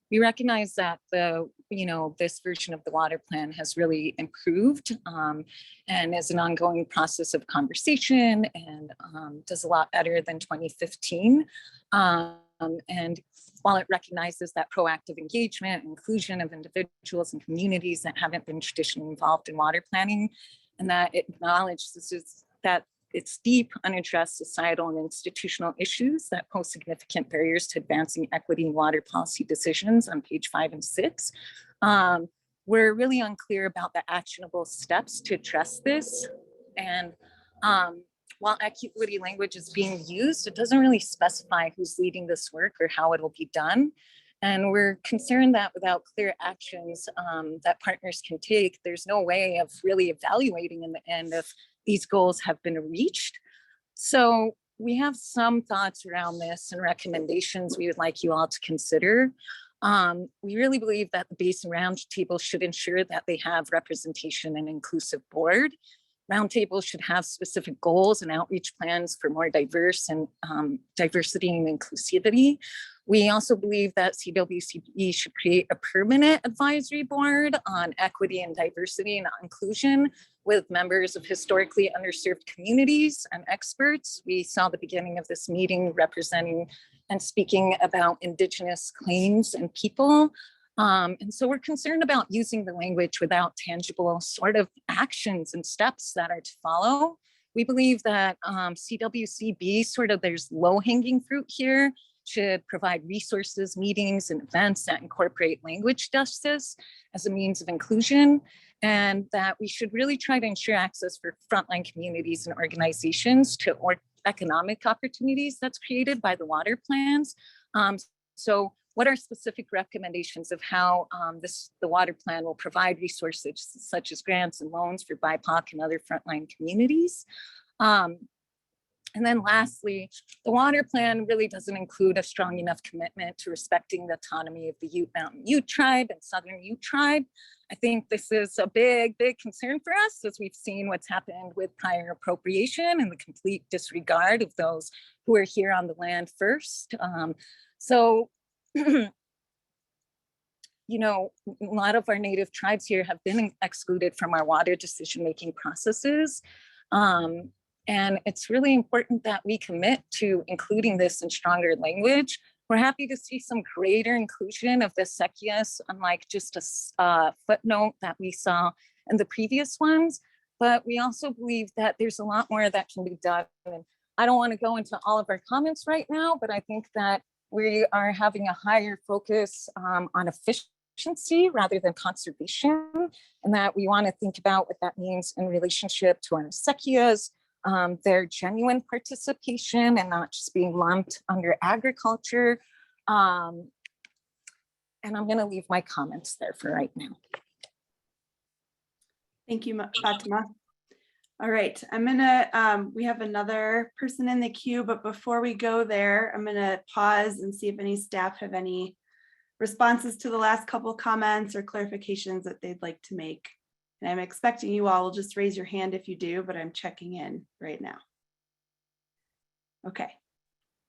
We recognize that this version of the water plan has really improved and is an ongoing process of conversation and does a lot better than 2015. And while it recognizes that proactive engagement, inclusion of individuals and communities that haven't been traditionally involved in water planning, and that it acknowledges that it's deep, unaddressed societal and institutional issues that pose significant barriers to advancing equity in water policy decisions on page 5 and 6. We're really unclear about the actionable steps to address this. And while equity language is being used, it doesn't really specify who's leading this work or how it will be done. And we're concerned that without clear actions that partners can take, there's no way of really evaluating in the end if these goals have been reached. So we have some thoughts around this and recommendations we would like you all to consider. We really believe that the Basin Roundtable should ensure that they have representation and inclusive board. Roundtables should have specific goals and outreach plans for more diverse and diversity and inclusivity. We also believe that CWCB should create a permanent advisory board on equity and diversity and inclusion with members of historically underserved communities and experts. We saw the beginning of this meeting representing and speaking about Indigenous claims and people. And so we're concerned about using the language without tangible sort of actions and steps that are to follow. We believe that CWCB there's low-hanging fruit here, should provide resources, meetings, and events that incorporate language justice as a means of inclusion, and that we should really try to ensure access for frontline communities and organizations to economic opportunities that's created by the water plans. So what are specific recommendations of how the water plan will provide resources such as grants and loans for BIPOC and other frontline communities? And then lastly, the water plan really doesn't include a strong enough commitment to respecting the autonomy of the Ute Mountain Ute tribe and Southern Ute tribe. I think this is a big, big concern for us, as we've seen what's happened with prior appropriation and the complete disregard of those who are here on the land first. So you know, a lot of our native tribes here have been excluded from our water decision-making processes. And it's really important that we commit to including this in stronger language. We're happy to see some greater inclusion of the acequias, unlike just a footnote that we saw in the previous ones. But we also believe that there's a lot more that can be done. And I don't want to go into all of our comments right now, but I think that we are having a higher focus on efficiency rather than conservation, and that we want to think about what that means in relationship to our acequias, their genuine participation and not just being lumped under agriculture. And I'm going to leave my comments there for right now. Thank you, Fatima. All right, we have another person in the queue, but before we go there, I'm gonna pause and see if any staff have any responses to the last couple of comments or clarifications that they'd like to make. And I'm expecting you all will just raise your hand if you do, but I'm checking in right now. Okay.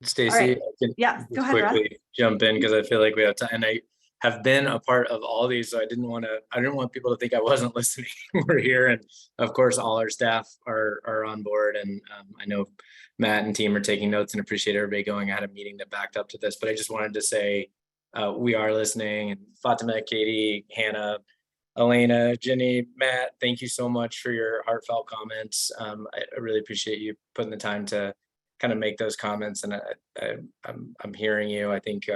Stacy, right. I can Yeah, just go ahead, Russ. quickly jump in because I feel like we have time, and I have been a part of all these, so I didn't want people to think I wasn't listening. We're here, and of course, all our staff are on board, and I know Matt and team are taking notes, and appreciate everybody going. I had a meeting that backed up to this, but I just wanted to say we are listening. And Fatima, Katie, Hannah, Elena, Jenny, Matt, thank you so much for your heartfelt comments. I really appreciate you putting the time to kind of make those comments, and I'm hearing you. I think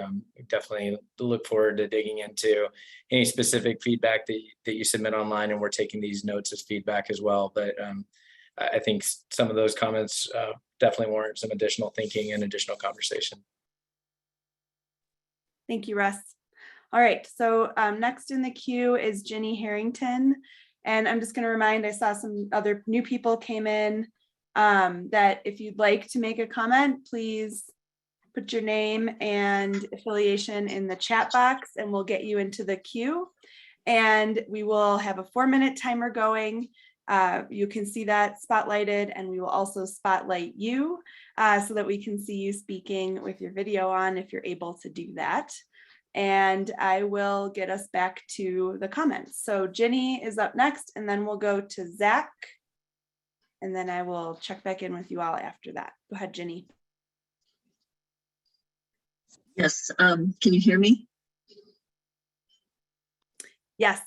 definitely look forward to digging into any specific feedback that you submit online, and we're taking these notes as feedback as well. But I think some of those comments definitely warrant some additional thinking and additional conversation. Thank you, Russ. All right, so next in the queue is Jenny Harrington. And I'm just going to remind, I saw some other new people came in, that if you'd like to make a comment, please put your name and affiliation in the chat box and we'll get you into the queue. And we will have a 4-minute timer going. You can see that spotlighted, and we will also spotlight you so that we can see you speaking with your video on if you're able to do that. And I will get us back to the comments. So Jenny is up next, and then we'll go to Zach. And then I will check back in with you all after that. Go ahead, Jenny. Yes, can you hear me? Yes.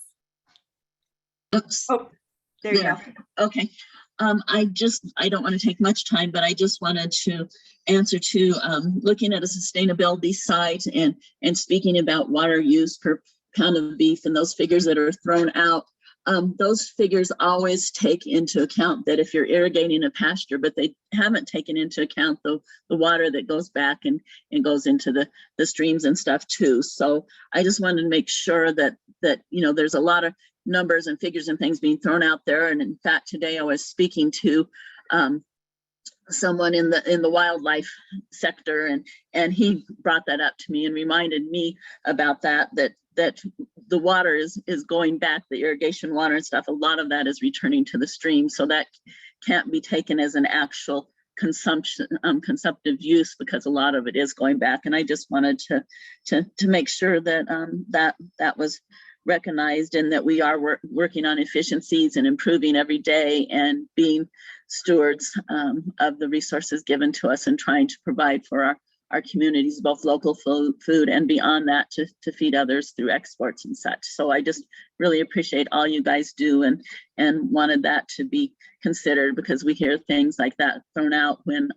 Oops. Oh, there you go. Okay. I don't want to take much time, but I just wanted to answer to looking at a sustainability site and speaking about water use per pound of beef and those figures that are thrown out. Those figures always take into account that if you're irrigating a pasture, but they haven't taken into account the water that goes back and goes into the streams and stuff too. So I just wanted to make sure that there's a lot of numbers and figures and things being thrown out there. And in fact, today I was speaking to someone in the wildlife sector, and he brought that up to me and reminded me about that the water is going back, the irrigation water and stuff. A lot of that is returning to the stream, so that can't be taken as an actual consumptive use, because a lot of it is going back. And I just wanted to make sure that that was recognized, and that we are working on efficiencies and improving every day and being stewards of the resources given to us and trying to provide for our communities, both local food and beyond that to feed others through exports and such. So I just really appreciate all you guys do and wanted that to be considered, because we hear things like that thrown out when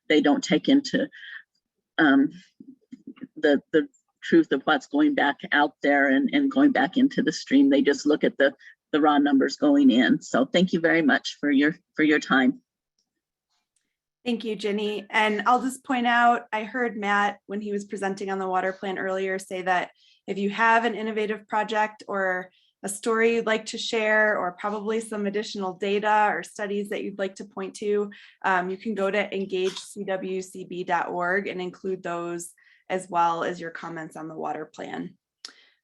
they don't take into the truth of what's going back out there and going back into the stream. They just look at the raw numbers going in. So thank you very much for your time. Thank you, Jenny. And I'll just point out, I heard Matt, when he was presenting on the water plan earlier, say that if you have an innovative project or a story you'd like to share, or probably some additional data or studies that you'd like to point to, you can go to engagecwcb.org and include those as well as your comments on the water plan.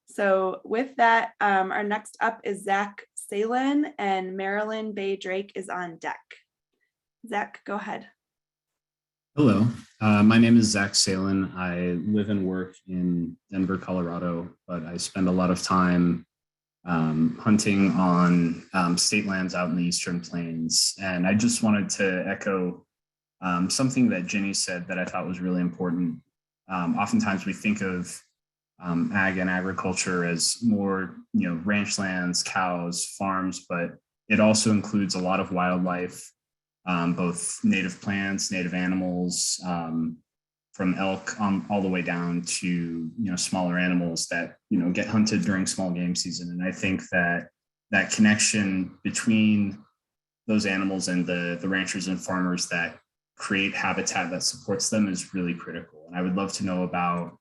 So with that, our next up is Zach Salen, and Marilyn Bay Drake is on deck. Zach, go ahead. Hello. My name is Salen. I live and work in Denver, Colorado, but I spend a lot of time hunting on state lands out in the Eastern Plains. And I just wanted to echo something that Ginny said that I thought was really important. Oftentimes we think of ag and agriculture as more, ranch lands, cows, farms, but it also includes a lot of wildlife, both native plants, native animals, from elk all the way down to, smaller animals that, get hunted during small game season. And I think that that connection between those animals and the ranchers and farmers that create habitat that supports them is really critical. And I would love to know about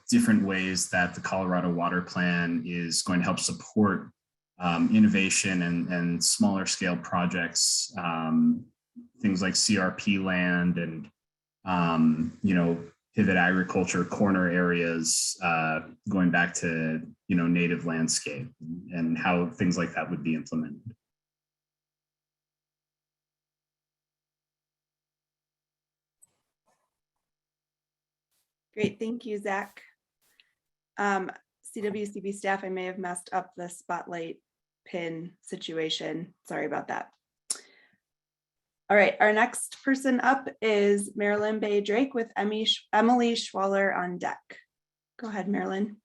different ways that the Colorado Water Plan is going to help support innovation and smaller scale projects, things like CRP land and, pivot agriculture corner areas, going back to, native landscape and how things like that would be implemented. Great, thank you, Zach. CWCB staff, I may have messed up the spotlight pin situation. Sorry about that. All right, our next person up is Marilyn Bay Drake with Emily Schwaller on deck. Go ahead, Marilyn.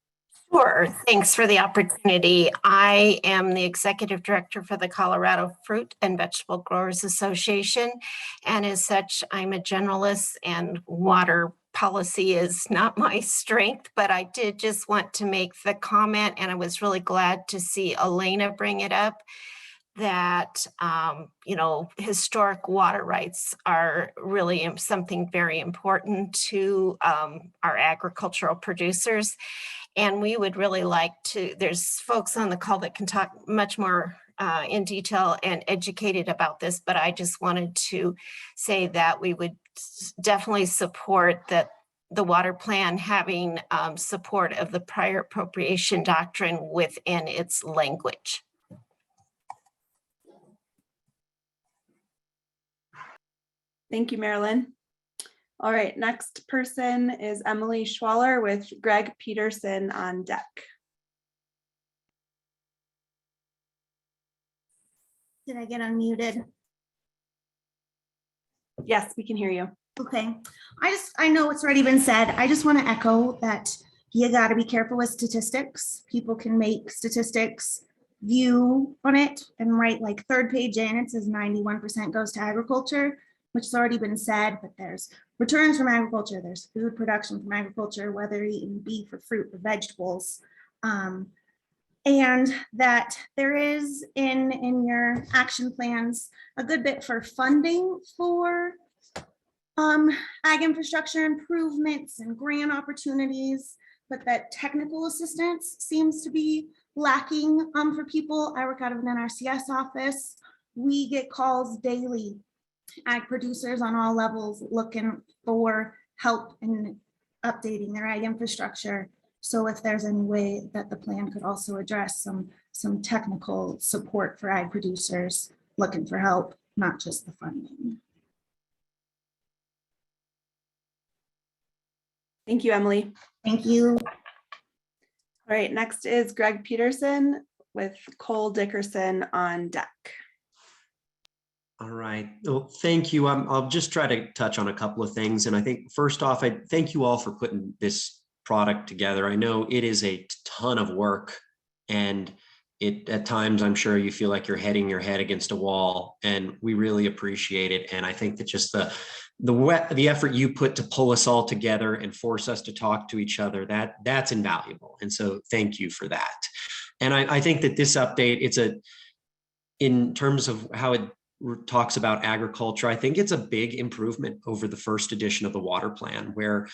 Sure, thanks for the opportunity. I am the executive director for the Colorado Fruit and Vegetable Growers Association. And as such, I'm a generalist and water policy is not my strength, but I did just want to make the comment, and I was really glad to see Elena bring it up, that, historic water rights are really something very important to our agricultural producers. And we would really like to, there's folks on the call that can talk much more in detail and educated about this, but I just wanted to say that we would definitely support that the water plan having support of the prior appropriation doctrine within its language. Thank you, Marilyn. All right, next person is Emily Schwaller with Greg Peterson on deck. Did I get unmuted? Yes, we can hear you. Okay. I know it's already been said. I just want to echo that you got to be careful with statistics. People can make statistics view on it and write like third page in, it says 91% goes to agriculture, which has already been said, but there's returns from agriculture, there's food production from agriculture, whether eating beef or fruit or vegetables. And that there is in your action plans a good bit for funding for ag infrastructure improvements and grant opportunities, but that technical assistance seems to be lacking for people. I work out of an NRCS office. We get calls daily, ag producers on all levels looking for help in updating their ag infrastructure. So if there's any way that the plan could also address some technical support for ag producers looking for help, not just the funding. Thank you, Emily. Thank you. All right, next is Greg Peterson with Cole Dickerson on deck. All right. Well, thank you. I'll just try to touch on a couple of things. And I think first off, I thank you all for putting this product together. I know it is a ton of work, and at times I'm sure you feel like you're hitting your head against a wall, and we really appreciate it. And I think that just the effort you put to pull us all together and force us to talk to each other, that's invaluable. And so thank you for that. And I think that this update, in terms of how it talks about agriculture, I think it's a big improvement over the first edition of the water plan, where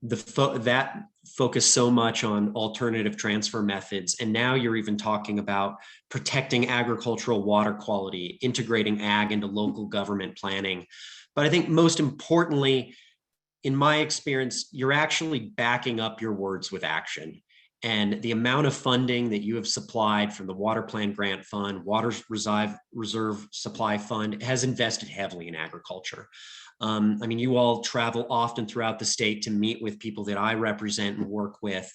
that focused so much on alternative transfer methods. And now you're even talking about protecting agricultural water quality, integrating ag into local government planning. But I think most importantly, in my experience, you're actually backing up your words with action. And the amount of funding that you have supplied from the Water Plan Grant Fund, Water Reserve Supply Fund has invested heavily in agriculture. I mean, you all travel often throughout the state to meet with people that I represent and work with.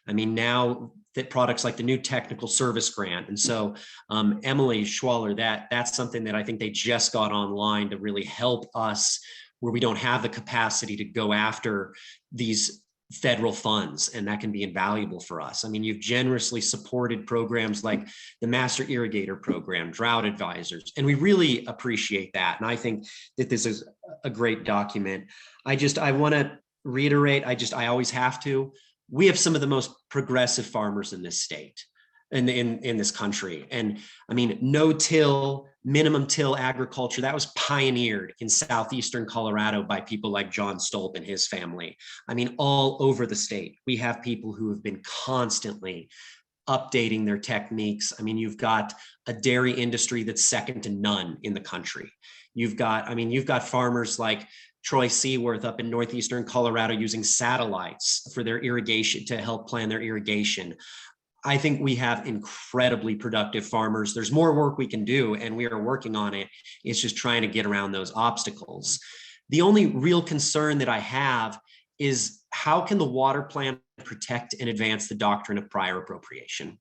I mean, now that products like the new technical service grant. And so Emily Schwaller, that's something that I think they just got online to really help us where we don't have the capacity to go after these federal funds, and that can be invaluable for us. I mean, you've generously supported programs like the Master Irrigator Program, Drought Advisors, and we really appreciate that. And I think that this is a great document. I want to reiterate, I always have to, we have some of the most progressive farmers in this state, in this country. And I mean, no-till, minimum till agriculture, that was pioneered in southeastern Colorado by people like John Stolp and his family. I mean, all over the state, we have people who have been constantly updating their techniques. I mean, you've got a dairy industry that's second to none in the country. You've got farmers like Troy Seaworth up in northeastern Colorado using satellites for their irrigation to help plan their irrigation. I think we have incredibly productive farmers. There's more work we can do, and we are working on it. It's just trying to get around those obstacles. The only real concern that I have is how can the water plan protect and advance the doctrine of prior appropriation?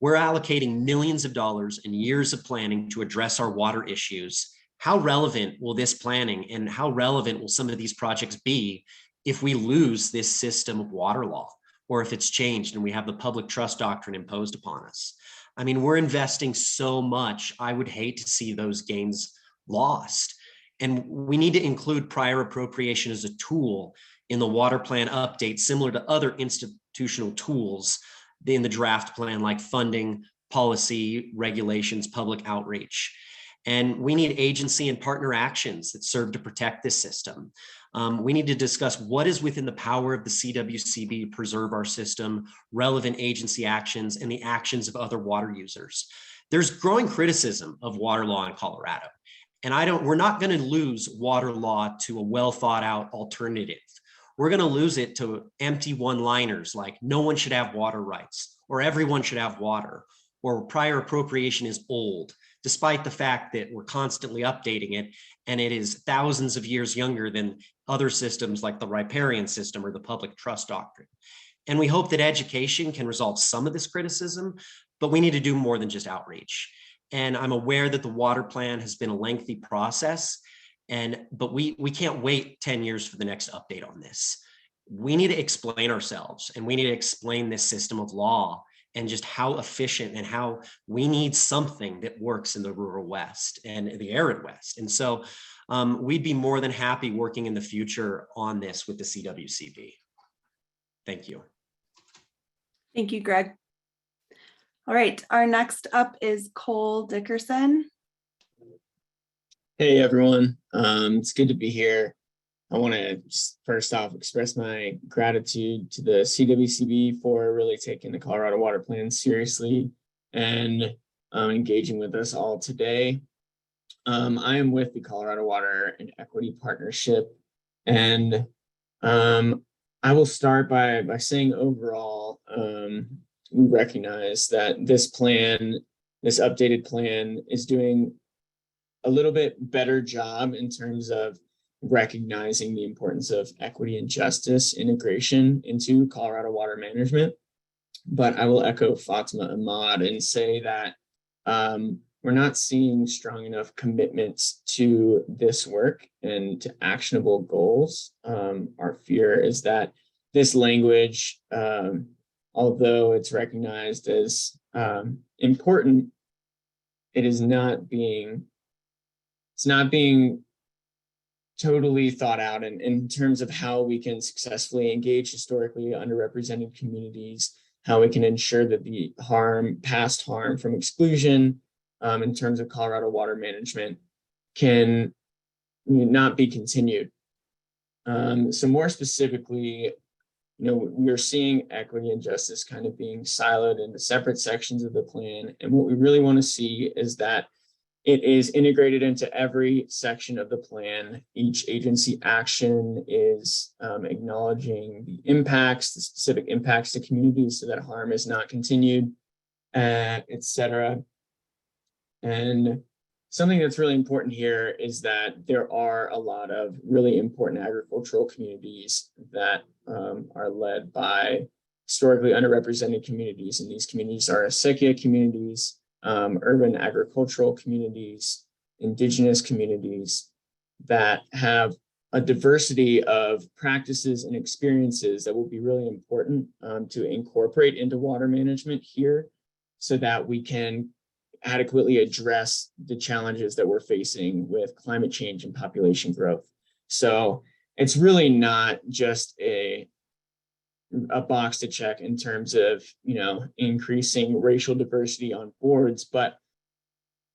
We're allocating millions of dollars and years of planning to address our water issues. How relevant will this planning and how relevant will some of these projects be if we lose this system of water law, or if it's changed and we have the public trust doctrine imposed upon us? I mean, we're investing so much. I would hate to see those gains lost. And we need to include prior appropriation as a tool in the water plan update, similar to other institutional tools in the draft plan, like funding, policy, regulations, public outreach. And we need agency and partner actions that serve to protect this system. We need to discuss what is within the power of the CWCB to preserve our system, relevant agency actions, and the actions of other water users. There's growing criticism of water law in Colorado. And we're not going to lose water law to a well thought out alternative. We're going to lose it to empty one-liners like no one should have water rights, or everyone should have water, or prior appropriation is old, despite the fact that we're constantly updating it, and it is thousands of years younger than other systems like the riparian system or the public trust doctrine. And we hope that education can resolve some of this criticism, but we need to do more than just outreach. And I'm aware that the water plan has been a lengthy process, but we can't wait 10 years for the next update on this. We need to explain ourselves, and we need to explain this system of law and just how efficient and how we need something that works in the rural West and the arid West. And so we'd be more than happy working in the future on this with the CWCB. Thank you. Thank you, Greg. All right, our next up is Cole Dickerson. Hey everyone, it's good to be here. I want to first off express my gratitude to the CWCB for really taking the Colorado Water Plan seriously and engaging with us all today. I am with the Colorado Water and Equity Partnership, and I will start by saying overall, we recognize that this updated plan is doing a little bit better job in terms of recognizing the importance of equity and justice integration into Colorado water management. But I will echo Fatima Ahmad and say that we're not seeing strong enough commitments to this work and to actionable goals. Our fear is that this language, although it's recognized as important, it's not being totally thought out in terms of how we can successfully engage historically underrepresented communities, how we can ensure that the past harm from exclusion in terms of Colorado water management can not be continued. So more specifically, we are seeing equity and justice kind of being siloed into separate sections of the plan. And what we really want to see is that it is integrated into every section of the plan. Each agency action is acknowledging the specific impacts to communities so that harm is not continued, et cetera. And something that's really important here is that there are a lot of really important agricultural communities that are led by historically underrepresented communities. And these communities are acequia communities, urban agricultural communities, indigenous communities that have a diversity of practices and experiences that will be really important to incorporate into water management here so that we can adequately address the challenges that we're facing with climate change and population growth. So it's really not just a box to check in terms of, increasing racial diversity on boards, but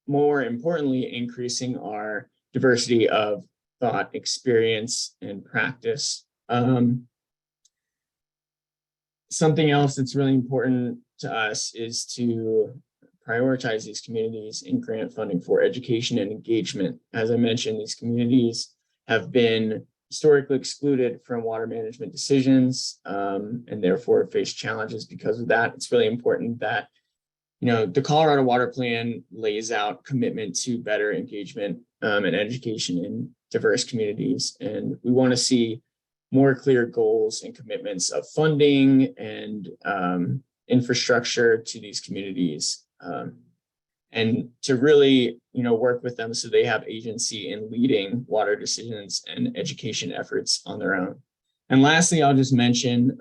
more importantly, increasing our diversity of thought, experience, and practice. Something else that's really important to us is to prioritize these communities in grant funding for education and engagement. As I mentioned, these communities have been historically excluded from water management decisions and therefore face challenges because of that. It's really important that the Colorado Water Plan lays out commitment to better engagement and education in diverse communities. And we want to see more clear goals and commitments of funding and infrastructure to these communities. And to really, work with them so they have agency in leading water decisions and education efforts on their own. And lastly, I'll just mention,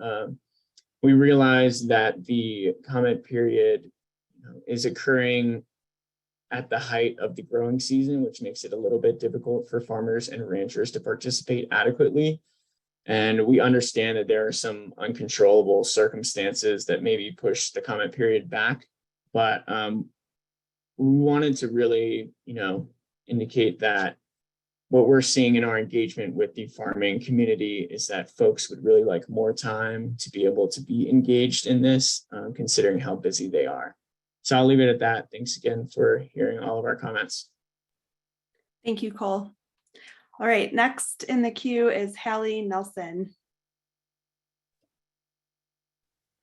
we realize that the comment period is occurring at the height of the growing season, which makes it a little bit difficult for farmers and ranchers to participate adequately. And we understand that there are some uncontrollable circumstances that maybe push the comment period back, but we wanted to really, indicate that what we're seeing in our engagement with the farming community is that folks would really like more time to be able to be engaged in this, considering how busy they are. So I'll leave it at that. Thanks again for hearing all of our comments. Thank you, Cole. All right, next in the queue is Hallie Nelson.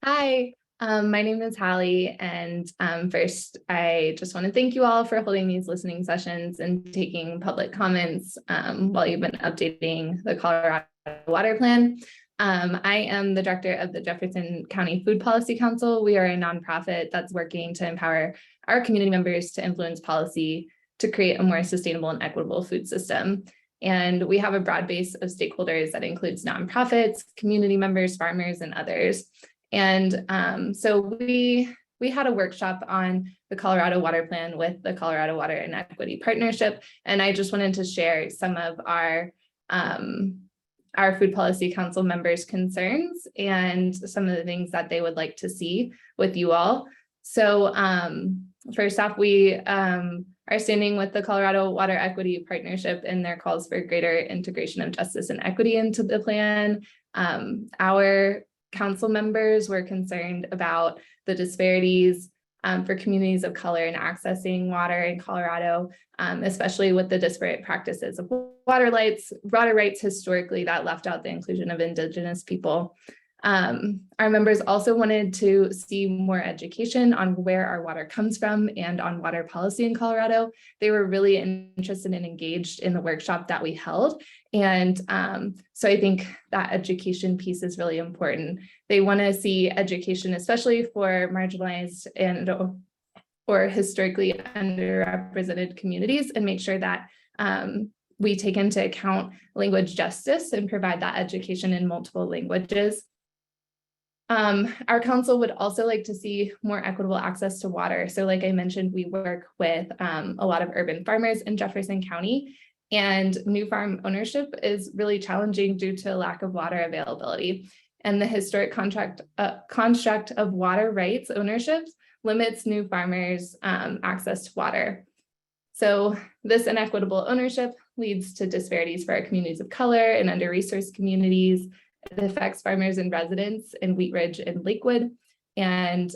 Hi, my name is Hallie, and first, I just want to thank you all for holding these listening sessions and taking public comments while you've been updating the Colorado Water Plan. I am the director of the Jefferson County Food Policy Council. We are a nonprofit that's working to empower our community members to influence policy to create a more sustainable and equitable food system. And we have a broad base of stakeholders that includes nonprofits, community members, farmers, and others. And so we had a workshop on the Colorado Water Plan with the Colorado Water and Equity Partnership. And I just wanted to share some of our Food Policy Council members' concerns and some of the things that they would like to see with you all. So first off, we are standing with the Colorado Water Equity Partnership in their calls for greater integration of justice and equity into the plan. Our council members were concerned about the disparities for communities of color in accessing water in Colorado, especially with the disparate practices of water rights historically that left out the inclusion of Indigenous people. Our members also wanted to see more education on where our water comes from and on water policy in Colorado. They were really interested and engaged in the workshop that we held. And so I think that education piece is really important. They want to see education, especially for marginalized and or historically underrepresented communities, and make sure that we take into account language justice and provide that education in multiple languages. Our council would also like to see more equitable access to water. So like I mentioned, we work with a lot of urban farmers in Jefferson County, and new farm ownership is really challenging due to a lack of water availability. And the historic construct of water rights ownership limits new farmers' access to water. So this inequitable ownership leads to disparities for our communities of color and under-resourced communities. It affects farmers and residents in Wheat Ridge and Lakewood. And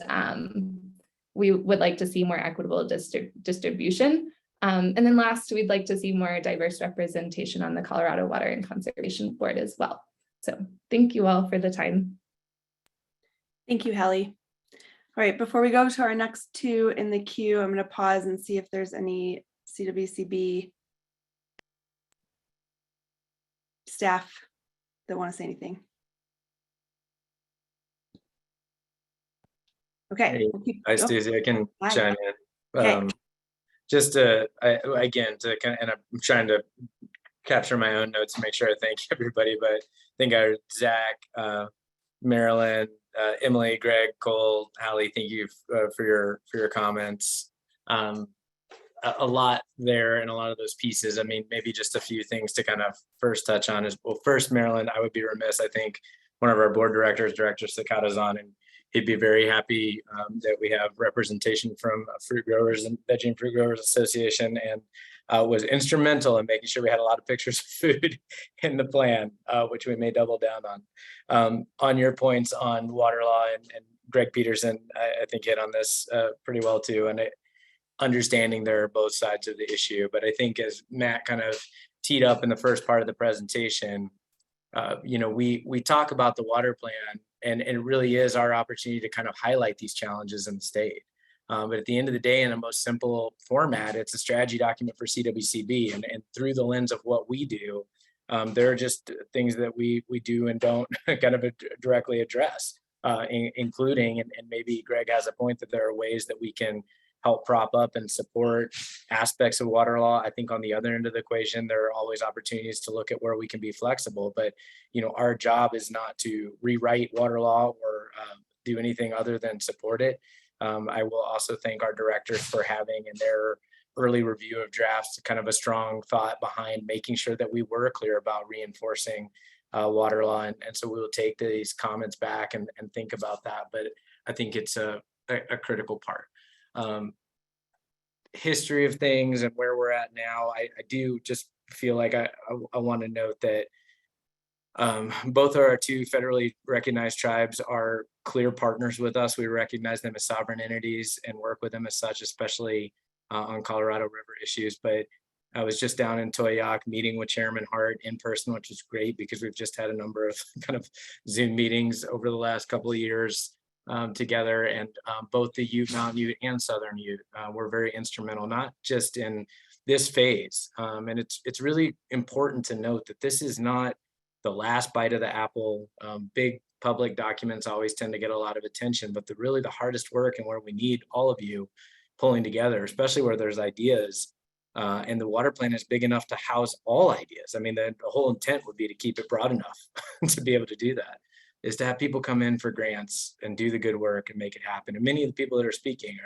we would like to see more equitable distribution. And then last, we'd like to see more diverse representation on the Colorado Water and Conservation Board as well. So thank you all for the time. Thank you, Hallie. All right, before we go to our next two in the queue, I'm going to pause and see if there's any CWCB staff that want to say anything? Okay. Hey, hi, Stacey. I can Hi. chime in. Okay. Just again, to kind of, and I'm trying to capture my own notes and make sure I thank everybody, but I think our Zach, Marilyn, Emily, Greg, Cole, Hallie, thank you for your comments. A lot there and a lot of those pieces. I mean, maybe just a few things to kind of first touch on is, well, first, Marilyn, I would be remiss. I think one of our board directors, Director Sakata's on, and he'd be very happy that we have representation from Fruit Growers and Veggie and Fruit Growers Association, and was instrumental in making sure we had a lot of pictures of food in the plan, which we may double down on. On your points on water law, and Greg Peterson, I think hit on this pretty well too, and understanding there are both sides of the issue. But I think as Matt kind of teed up in the first part of the presentation, we talk about the water plan, and it really is our opportunity to kind of highlight these challenges in the state. But at the end of the day, in a most simple format, it's a strategy document for CWCB, and through the lens of what we do, there are just things that we do and don't kind of directly address, including, and maybe Greg has a point, that there are ways that we can help prop up and support aspects of water law. I think on the other end of the equation, there are always opportunities to look at where we can be flexible. But our job is not to rewrite water law or do anything other than support it. I will also thank our directors for having in their early review of drafts kind of a strong thought behind making sure that we were clear about reinforcing water law. And so we will take these comments back and think about that. But I think it's a critical part. History of things and where we're at now, I do just feel like I want to note that both of our two federally recognized tribes are clear partners with us. We recognize them as sovereign entities and work with them as such, especially on Colorado River issues. But I was just down in Toyac meeting with Chairman Hart in person, which was great because we've just had a number of kind of Zoom meetings over the last couple of years together, and both the Ute, Mountain Ute, and Southern Ute were very instrumental, not just in this phase. And it's really important to note that this is not the last bite of the apple. Big public documents always tend to get a lot of attention, but really the hardest work, and where we need all of you pulling together, especially where there's ideas, and the water plan is big enough to house all ideas. I mean, the whole intent would be to keep it broad enough to be able to do that, is to have people come in for grants and do the good work and make it happen. And many of the people that are speaking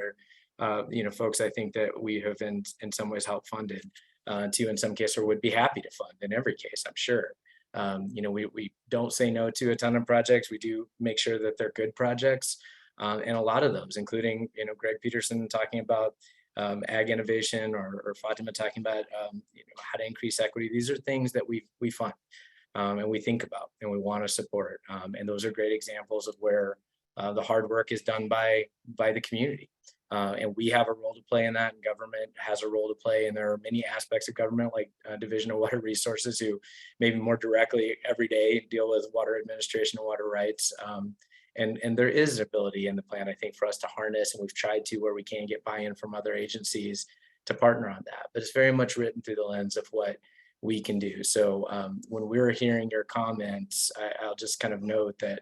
are, folks I think that we have in some ways helped funded to, in some cases, or would be happy to fund in every case, I'm sure. We don't say no to a ton of projects. We do make sure that they're good projects. And a lot of those, including, Greg Peterson talking about ag innovation, or Fatima talking about, how to increase equity. These are things that we fund. And we think about and we want to support. And those are great examples of where the hard work is done by the community. And we have a role to play in that, and government has a role to play. And there are many aspects of government, like Division of Water Resources, who maybe more directly every day deal with water administration and water rights. And there is ability in the plan, I think, for us to harness, and we've tried to, where we can, get buy-in from other agencies to partner on that. But it's very much written through the lens of what we can do. So when we're hearing your comments, I'll just kind of note that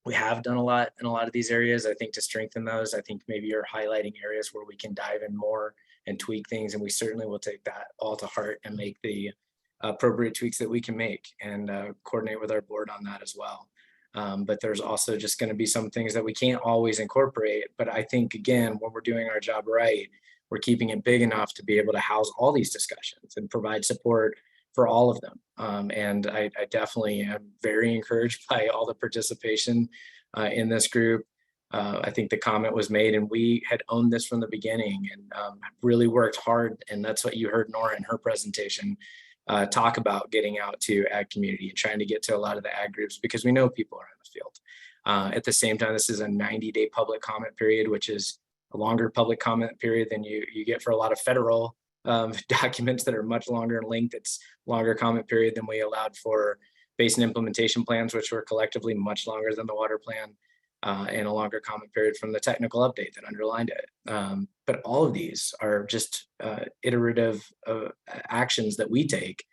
we have done a lot in a lot of these areas. I think to strengthen those, I think maybe you're highlighting areas where we can dive in more and tweak things. And we certainly will take that all to heart and make the appropriate tweaks that we can make, and coordinate with our board on that as well. But there's also just going to be some things that we can't always incorporate. But I think, again, when we're doing our job right, we're keeping it big enough to be able to house all these discussions and provide support for all of them. And I definitely am very encouraged by all the participation in this group. I think the comment was made, and we had owned this from the beginning, and really worked hard. And that's what you heard Nora in her presentation talk about, getting out to ag community and trying to get to a lot of the ag groups, because we know people are in the field. At the same time, this is a 90-day public comment period, which is a longer public comment period than you get for a lot of federal documents that are much longer in length. It's longer comment period than we allowed for basin implementation plans, which were collectively much longer than the water plan. and a longer comment period from the technical update that underlined it. But all of these are just iterative actions that we take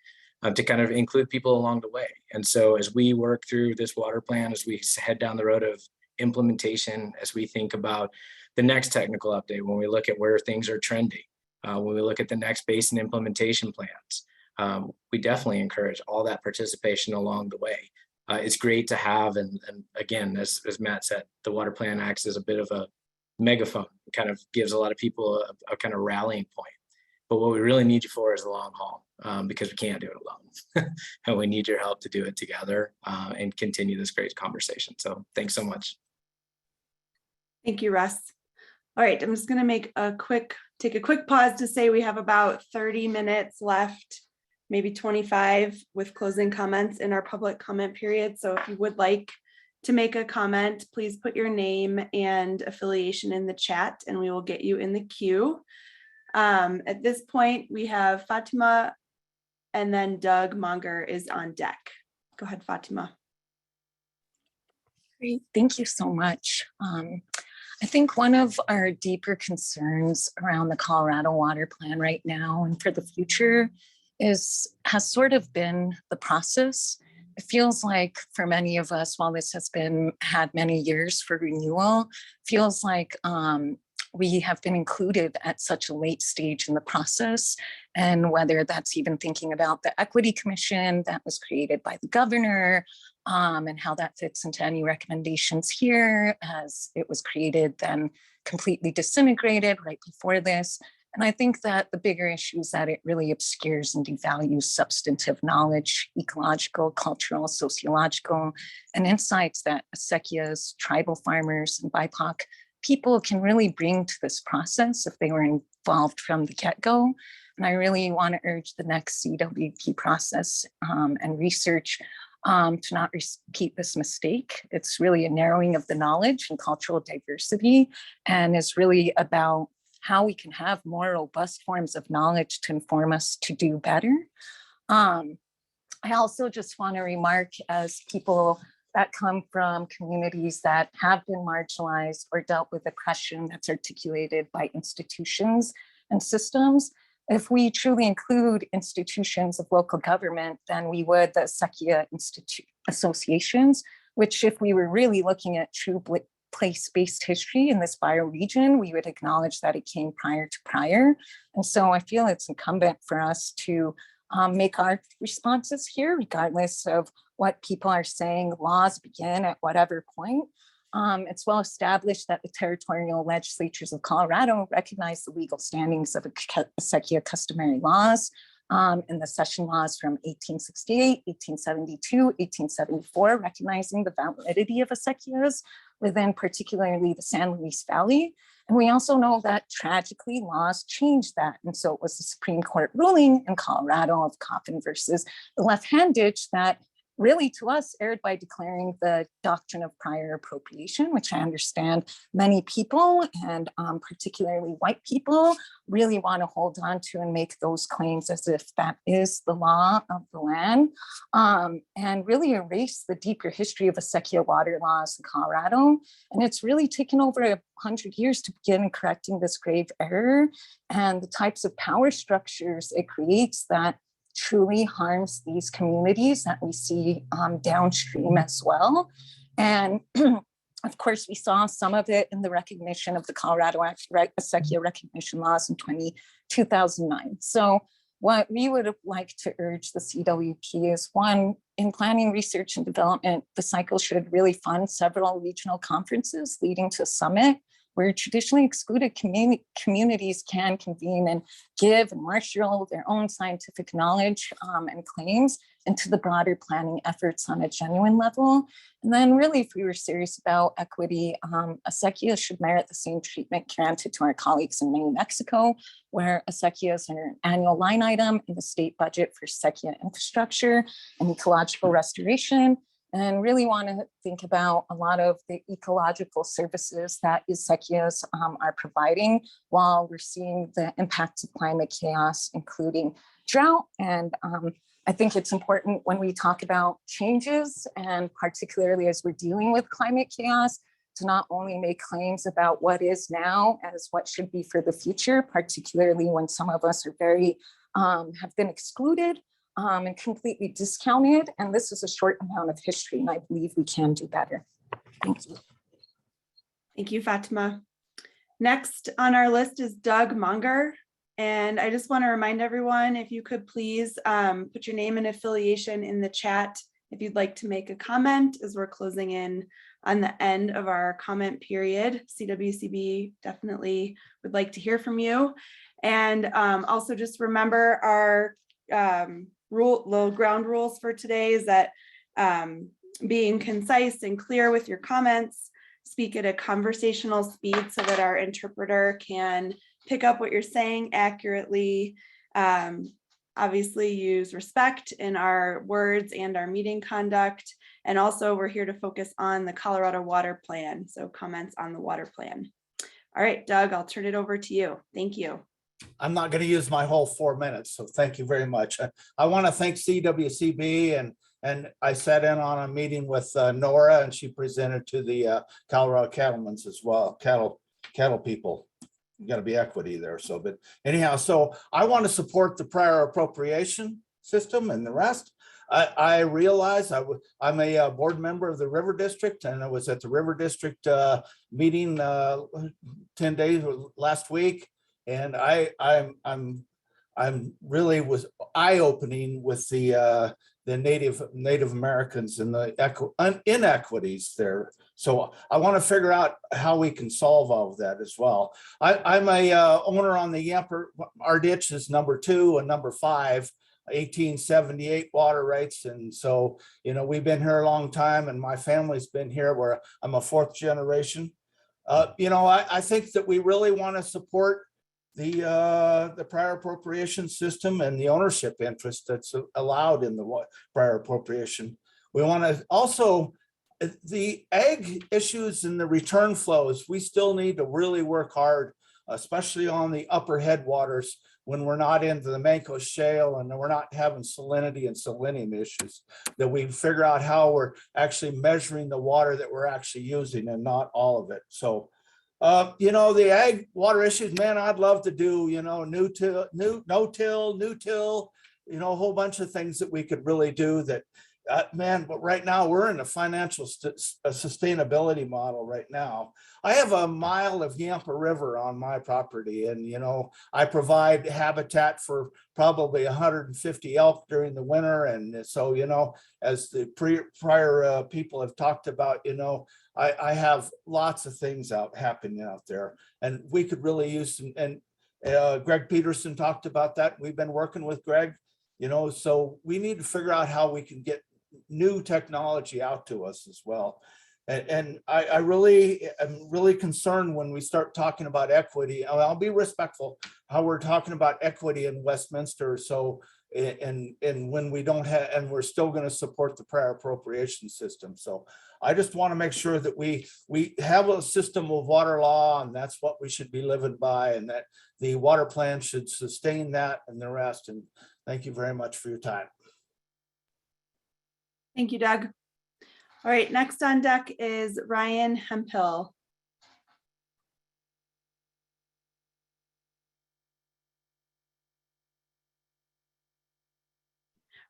to kind of include people along the way. And so as we work through this water plan, as we head down the road of implementation, as we think about the next technical update, when we look at where things are trending, when we look at the next basin implementation plans, we definitely encourage all that participation along the way. It's great to have, and again, as Matt said, the water plan acts as a bit of a megaphone. It kind of gives a lot of people a kind of rallying point. But what we really need you for is the long haul, because we can't do it alone. And we need your help to do it together and continue this great conversation. So thanks so much. Thank you, Russ. All right, I'm just going to take a quick pause to say we have about 30 minutes left, maybe 25 with closing comments in our public comment period. So if you would like to make a comment, please put your name and affiliation in the chat and we will get you in the queue. At this point, we have Fatima and then Doug Monger is on deck. Go ahead, Fatima. Great, thank you so much. I think one of our deeper concerns around the Colorado Water Plan right now and for the future has sort of been the process. It feels like for many of us, while this has had many years for renewal, feels like we have been included at such a late stage in the process. And whether that's even thinking about the Equity Commission that was created by the governor, and how that fits into any recommendations here, as it was created, then completely disintegrated right before this. And I think that the bigger issue is that it really obscures and devalues substantive knowledge, ecological, cultural, sociological, and insights that acequias, tribal farmers, and BIPOC people can really bring to this process if they were involved from the get-go. And I really want to urge the next CWP process and research to not repeat this mistake. It's really a narrowing of the knowledge and cultural diversity, and is really about how we can have more robust forms of knowledge to inform us to do better. I also just want to remark, as people that come from communities that have been marginalized or dealt with oppression that's articulated by institutions and systems, if we truly include institutions of local government, then we would the Acequia associations, which if we were really looking at true place-based history in this bioregion, we would acknowledge that it came prior to prior. And so I feel it's incumbent for us to make our responses here, regardless of what people are saying. Laws begin at whatever point. It's well established that the territorial legislatures of Colorado recognize the legal standings of acequia customary laws in the session laws from 1868, 1872, 1874, recognizing the validity of acequias within particularly the San Luis Valley. And we also know that tragically laws changed that. And so it was the Supreme Court ruling in Colorado of Coffin versus the left-hand ditch that really to us erred by declaring the doctrine of prior appropriation, which I understand many people and particularly white people really want to hold on to and make those claims as if that is the law of the land, and really erase the deeper history of acequia water laws in Colorado. And it's really taken over 100 years to begin correcting this grave error and the types of power structures it creates that truly harms these communities that we see downstream as well. And of course, we saw some of it in the recognition of the Colorado Acequia recognition laws in 2009. So what we would like to urge the CWP is, one, in planning research and development, the cycle should really fund several regional conferences leading to a summit where traditionally excluded communities can convene and give and marshal their own scientific knowledge and claims into the broader planning efforts on a genuine level. And then really, if we were serious about equity, acequias should merit the same treatment granted to our colleagues in New Mexico, where acequias are an annual line item in the state budget for acequia infrastructure and ecological restoration. And really want to think about a lot of the ecological services that acequias are providing while we're seeing the impacts of climate chaos, including drought. And I think it's important when we talk about changes, and particularly as we're dealing with climate chaos, to not only make claims about what is now as what should be for the future, particularly when some of us are very, have been excluded and completely discounted. And this is a short amount of history, and I believe we can do better. Thank you. Thank you, Fatima. Next on our list is Doug Monger. And I just want to remind everyone, if you could please put your name and affiliation in the chat if you'd like to make a comment, as we're closing in on the end of our comment period. CWCB definitely would like to hear from you. And also just remember our ground rules for today is that being concise and clear with your comments, speak at a conversational speed so that our interpreter can pick up what you're saying accurately. Obviously use respect in our words and our meeting conduct. And also we're here to focus on the Colorado Water Plan. So comments on the water plan. All right, Doug, I'll turn it over to you. Thank you. I'm not going to use my whole 4 minutes, so thank you very much. I want to thank CWCB, and I sat in on a meeting with Nora, and she presented to the Colorado cattlemen's as well, cattle people. You got to be equity there. So, but anyhow, so I want to support the prior appropriation system and the rest. I realize I'm a board member of the River District, and I was at the River District meeting 10 days last week. And I'm really was eye-opening with the Native Americans and the inequities there. So I want to figure out how we can solve all of that as well. I'm a owner on the Yamper. Our ditch is number 2 and number 5, 1878 water rights. And so, you know, we've been here a long time, and my family's been here where I'm a 4th generation. You know, I think that we really want to support the prior appropriation system and the ownership interest that's allowed in the prior appropriation. We want to also, the ag issues and the return flows, we still need to really work hard, especially on the upper headwaters when we're not into the Mancos Shale and we're not having salinity and selenium issues, that we figure out how we're actually measuring the water that we're actually using and not all of it. So you know, the ag water issues, man, I'd love to do, you know, no-till, you know, a whole bunch of things that we could really do that, man, but right now we're in a financial sustainability model right now. I have a mile of Yampa River on my property, and, you know, I provide habitat for probably 150 elk during the winter. And so, you know, as the prior people have talked about, you know, I have lots of things happening out there, and we could really use some, and Greg Peterson talked about that. We've been working with Greg, you know, so we need to figure out how we can get new technology out to us as well. And I really am really concerned when we start talking about equity. I'll be respectful how we're talking about equity in Westminster. So, and when we don't have, and we're still going to support the prior appropriation system. So I just want to make sure that we have a system of water law, and that's what we should be living by, and that the water plan should sustain that and the rest. And thank you very much for your time. Thank you, Doug. All right, next on deck is Ryan Hemphill.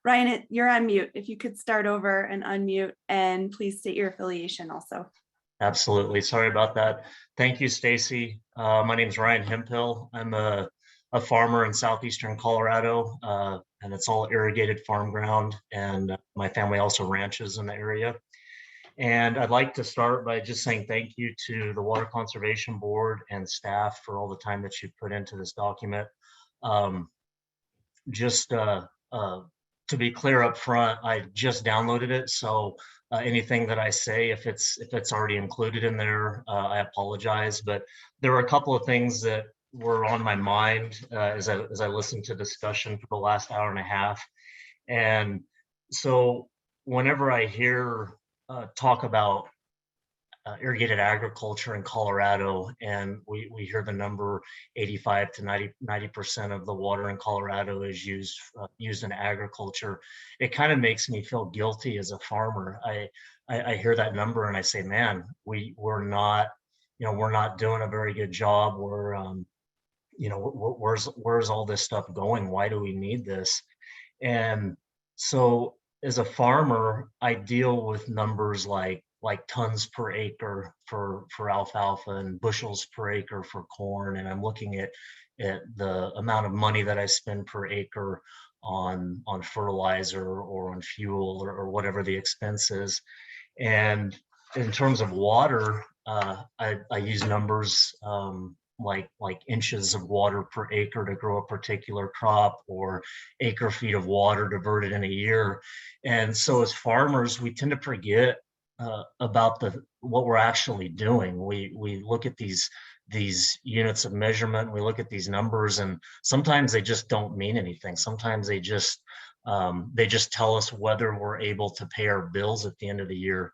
Ryan, you're on mute. If you could start over and unmute, and please state your affiliation also. Absolutely. Sorry about that. Thank you, Stacy. My name is Ryan Hemphill. I'm a farmer in southeastern Colorado, and it's all irrigated farm ground. And my family also ranches in the area. And I'd like to start by just saying thank you to the Water Conservation Board and staff for all the time that you put into this document. To be clear up front, I just downloaded it, so anything that I say, if it's already included in there, I apologize. But there were a couple of things that were on my mind as I listened to discussion for the last hour and a half. And so whenever I hear talk about irrigated agriculture in Colorado, and we hear the number 85 to 90% of the water in Colorado is used in agriculture. It kind of makes me feel guilty as a farmer. I hear that number and I say, man, we're not, we're not doing a very good job. We're where's all this stuff going? Why do we need this? And so as a farmer, I deal with numbers like tons per acre for alfalfa and bushels per acre for corn. And I'm looking at the amount of money that I spend per acre on fertilizer or on fuel or whatever the expense is. And in terms of water, I use numbers like inches of water per acre to grow a particular crop, or acre feet of water diverted in a year. And so as farmers, we tend to forget about what we're actually doing. We look at these units of measurement, we look at these numbers, and sometimes they just don't mean anything. Sometimes they just tell us whether we're able to pay our bills at the end of the year.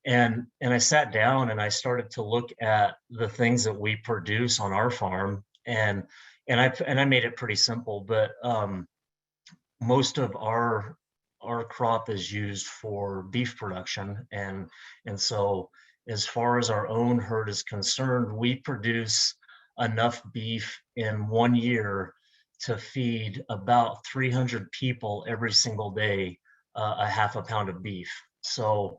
And I sat down and I started to look at the things that we produce on our farm, and I made it pretty simple, but most of our crop is used for beef production, and so as far as our own herd is concerned, we produce enough beef in 1 year to feed about 300 people every single day, a half a pound of beef. So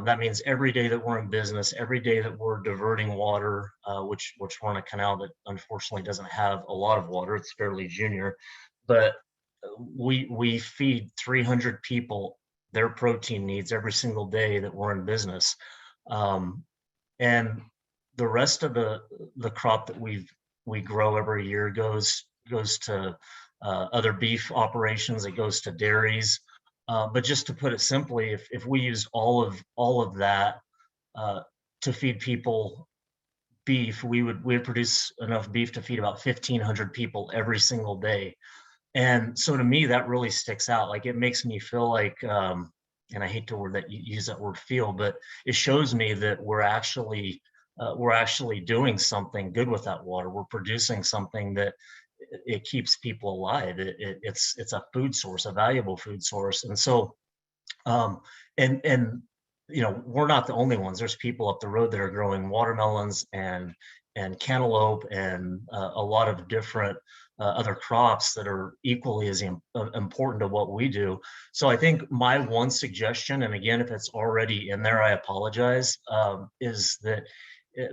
that means every day that we're in business, every day that we're diverting water, which we're on a canal that unfortunately doesn't have a lot of water, it's fairly junior, but we feed 300 people their protein needs every single day that we're in business. And the rest of the crop that we grow every year goes to other beef operations, it goes to dairies. But just to put it simply, if we use all of that to feed people beef, we would produce enough beef to feed about 1,500 people every single day. And so to me, that really sticks out. Like, it makes me feel like, and I hate to use that word feel, but it shows me that we're actually doing something good with that water. We're producing something that it keeps people alive. It's a food source, a valuable food source. And so, and we're not the only ones. There's people up the road that are growing watermelons and cantaloupe and a lot of different other crops that are equally as important to what we do. So I think my one suggestion, and again, if it's already in there, I apologize, is that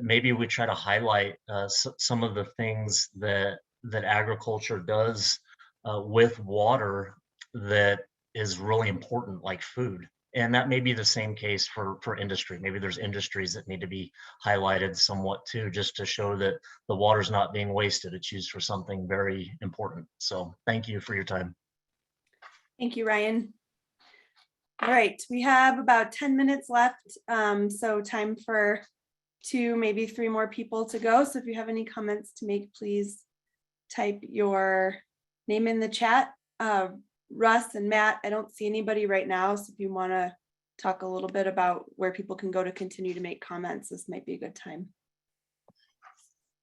maybe we try to highlight some of the things that agriculture does with water that is really important, like food. And that may be the same case for industry. Maybe there's industries that need to be highlighted somewhat too, just to show that the water's not being wasted. It's used for something very important. So thank you for your time. Thank you, Ryan. All right, we have about 10 minutes left. So time for 2, maybe 3 more people to go. So if you have any comments to make, please type your name in the chat. Russ and Matt, I don't see anybody right now. So if you want to talk a little bit about where people can go to continue to make comments, this might be a good time.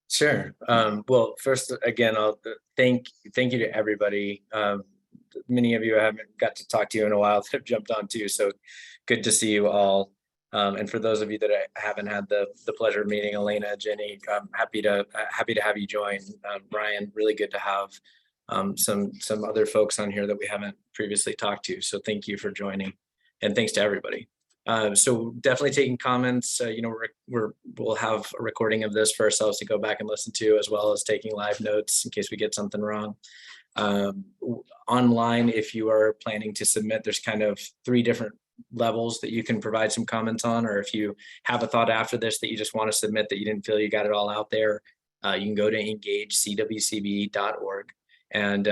Sure. Well, first, again, I'll thank you to everybody. Many of you I haven't got to talk to you in a while that have jumped on too. So good to see you all. And for those of you that I haven't had the pleasure of meeting, Elena, Jenny, I'm happy to have you join. Brian, really good to have some other folks on here that we haven't previously talked to. So thank you for joining, and thanks to everybody. So definitely taking comments. We'll have a recording of this for ourselves to go back and listen to, as well as taking live notes in case we get something wrong. Online, if you are planning to submit, there's kind of 3 different levels that you can provide some comments on, or if you have a thought after this that you just want to submit that you didn't feel you got it all out there, you can go to engagecwcb.org. And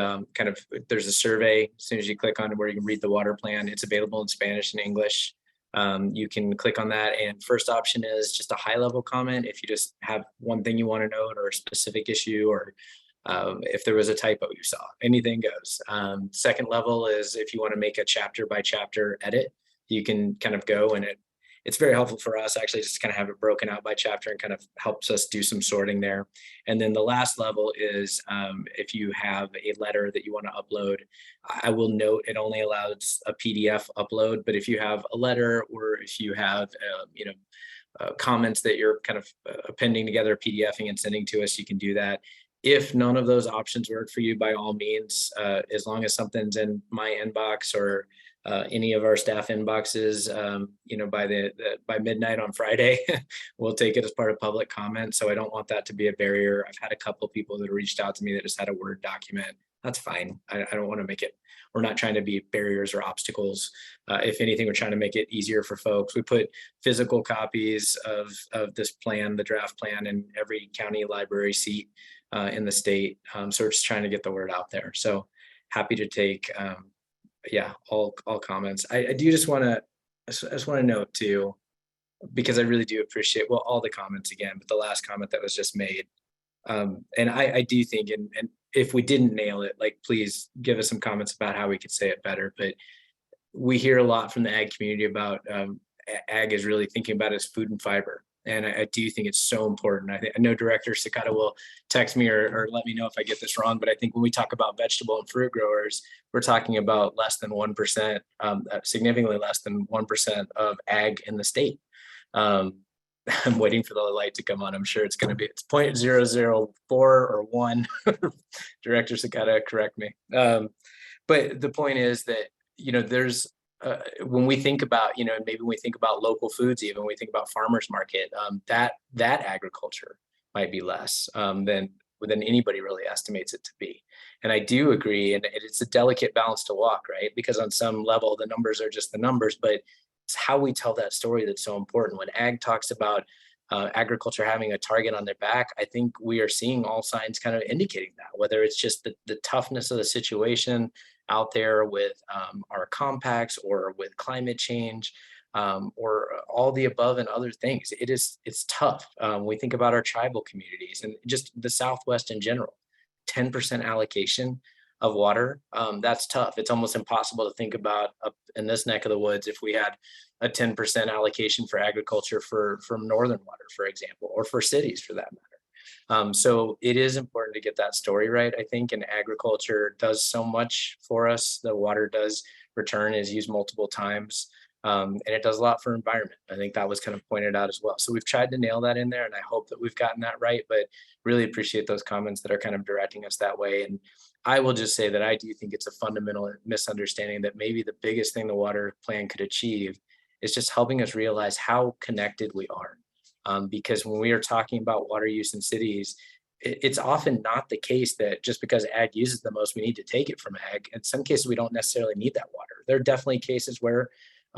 there's a survey. As soon as you click on it, where you can read the water plan, it's available in Spanish and English. You can click on that, and first option is just a high level comment. If you just have one thing you want to note, or a specific issue, or if there was a typo you saw, anything goes. Second level is if you want to make a chapter by chapter edit, you can kind of go, and it's very helpful for us actually just kind of have it broken out by chapter and kind of helps us do some sorting there. And then the last level is if you have a letter that you want to upload, I will note it only allows a PDF upload, but if you have a letter or if you have, comments that you're kind of appending together, PDFing and sending to us, you can do that. If none of those options work for you, by all means, as long as something's in my inbox or any of our staff inboxes, by midnight on Friday, we'll take it as part of public comment. So I don't want that to be a barrier. I've had a couple of people that reached out to me that just had a Word document. That's fine. I don't want to make it, we're not trying to be barriers or obstacles. If anything, we're trying to make it easier for folks. We put physical copies of this plan, the draft plan, in every county library seat in the state. So we're just trying to get the word out there. So happy to take, all comments. I do just want to note too, because I really do appreciate, well, all the comments again, but the last comment that was just made. And I do think, and if we didn't nail it, like, please give us some comments about how we could say it better. But we hear a lot from the ag community about ag is really thinking about it as food and fiber. And I do think it's so important. I know Director Cicada will text me or let me know if I get this wrong, but I think when we talk about vegetable and fruit growers, we're talking about less than 1%, significantly less than 1% of ag in the state. I'm waiting for the light to come on. I'm sure it's going to be, it's 0.004 or 1. Director Cicada, correct me. But the point is that, there's, when we think about, maybe when we think about local foods, even when we think about farmers market, that agriculture might be less than anybody really estimates it to be. And I do agree, and it's a delicate balance to walk, right? Because on some level, the numbers are just the numbers, but it's how we tell that story that's so important. When ag talks about agriculture having a target on their back, I think we are seeing all signs kind of indicating that, whether it's just the toughness of the situation out there with our compacts or with climate change or all the above and other things. It's tough. We think about our tribal communities and just the Southwest in general, 10% allocation of water. That's tough. It's almost impossible to think about up in this neck of the woods if we had a 10% allocation for agriculture from northern water, for example, or for cities for that matter. So it is important to get that story right, I think, and agriculture does so much for us. The water does return, is used multiple times, and it does a lot for environment. I think that was kind of pointed out as well. So we've tried to nail that in there, and I hope that we've gotten that right, but really appreciate those comments that are kind of directing us that way. And I will just say that I do think it's a fundamental misunderstanding that maybe the biggest thing the water plan could achieve is just helping us realize how connected we are. Because when we are talking about water use in cities, it's often not the case that just because ag uses the most, we need to take it from ag. In some cases, we don't necessarily need that water. There are definitely cases where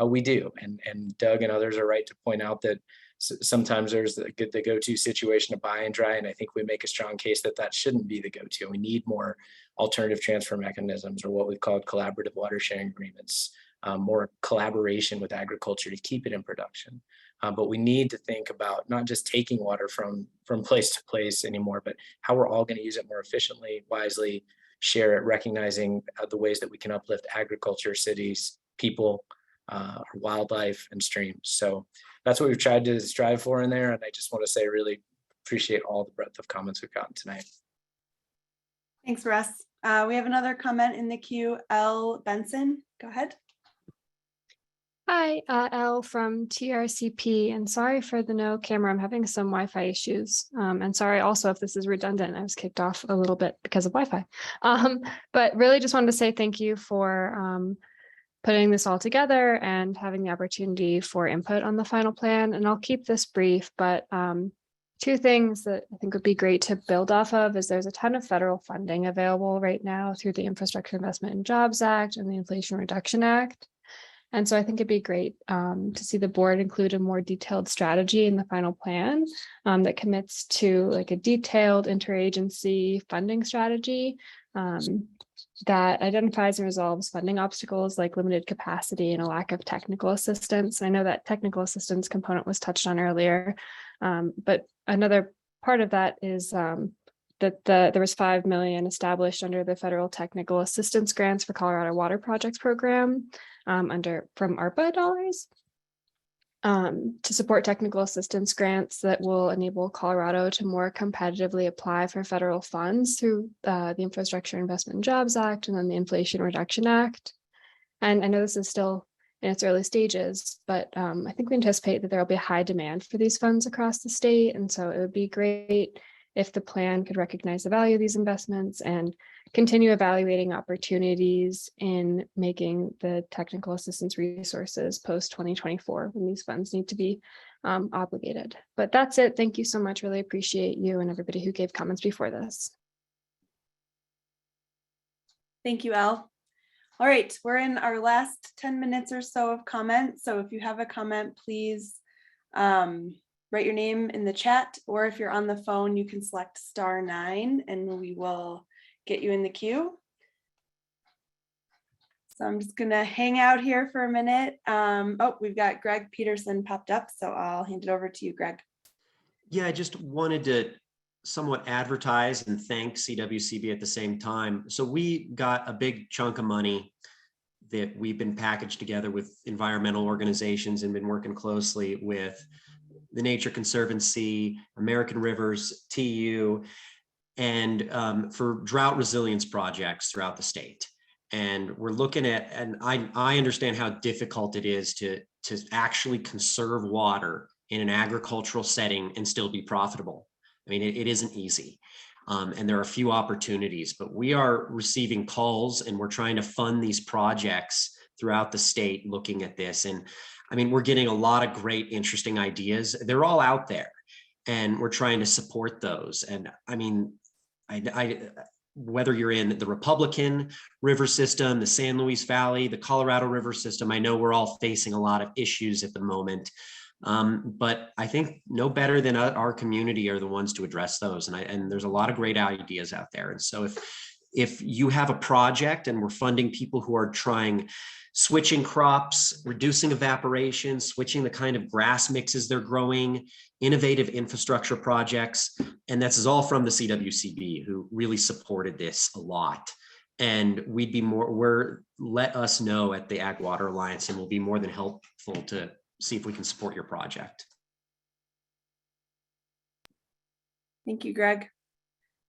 we do. And Doug and others are right to point out that sometimes there's the go-to situation of buy and dry. And I think we make a strong case that that shouldn't be the go-to. We need more alternative transfer mechanisms, or what we've called collaborative water sharing agreements, more collaboration with agriculture to keep it in production. But we need to think about not just taking water from place to place anymore, but how we're all going to use it more efficiently, wisely, share it, recognizing the ways that we can uplift agriculture, cities, people, wildlife, and streams. So that's what we've tried to strive for in there. And I just want to say, really appreciate all the breadth of comments we've gotten tonight. Thanks, Russ. We have another comment in the queue. L. Benson, go ahead. Hi, Elle from TRCP, and sorry for the no camera. I'm having some Wi-Fi issues. And sorry also if this is redundant. I was kicked off a little bit because of Wi-Fi. But really just wanted to say thank you for putting this all together and having the opportunity for input on the final plan. And I'll keep this brief, but two things that I think would be great to build off of is there's a ton of federal funding available right now through the Infrastructure Investment and Jobs Act and the Inflation Reduction Act. And so I think it'd be great to see the board include a more detailed strategy in the final plan that commits to like a detailed interagency funding strategy that identifies and resolves funding obstacles like limited capacity and a lack of technical assistance. I know that technical assistance component was touched on earlier, but another part of that is that there was $5 million established under the Federal Technical Assistance Grants for Colorado Water Projects Program from ARPA dollars. to support technical assistance grants that will enable Colorado to more competitively apply for federal funds through the Infrastructure Investment and Jobs Act and then the Inflation Reduction Act. And I know this is still in its early stages, but I think we anticipate that there will be a high demand for these funds across the state. And so it would be great if the plan could recognize the value of these investments and continue evaluating opportunities in making the technical assistance resources post 2024 when these funds need to be obligated. But that's it. Thank you so much. Really appreciate you and everybody who gave comments before this. Thank you, Elle. All right, we're in our last 10 minutes or so of comments. So if you have a comment, please write your name in the chat, or if you're on the phone, you can select *9 and we will get you in the queue. So I'm just gonna hang out here for a minute. Oh, we've got Greg Peterson popped up, so I'll hand it over to you, Greg. Yeah, I just wanted to somewhat advertise and thank CWCB at the same time. So we got a big chunk of money that we've been packaged together with environmental organizations and been working closely with the Nature Conservancy, American Rivers, TU, and for drought resilience projects throughout the state. And we're looking at, and I understand how difficult it is to actually conserve water in an agricultural setting and still be profitable. I mean, it isn't easy. And there are a few opportunities, but we are receiving calls and we're trying to fund these projects throughout the state looking at this. And I mean, we're getting a lot of great, interesting ideas. They're all out there and we're trying to support those. And I mean, whether you're in the Republican river system, the San Luis Valley, the Colorado River system, I know we're all facing a lot of issues at the moment. But I think no better than our community are the ones to address those. And there's a lot of great ideas out there. And so if you have a project and we're funding people who are trying switching crops, reducing evaporation, switching the kind of grass mixes they're growing, innovative infrastructure projects, and this is all from the CWCB, who really supported this a lot. And we'd be let us know at the Ag Water Alliance, and we'll be more than helpful to see if we can support your project. Thank you, Greg.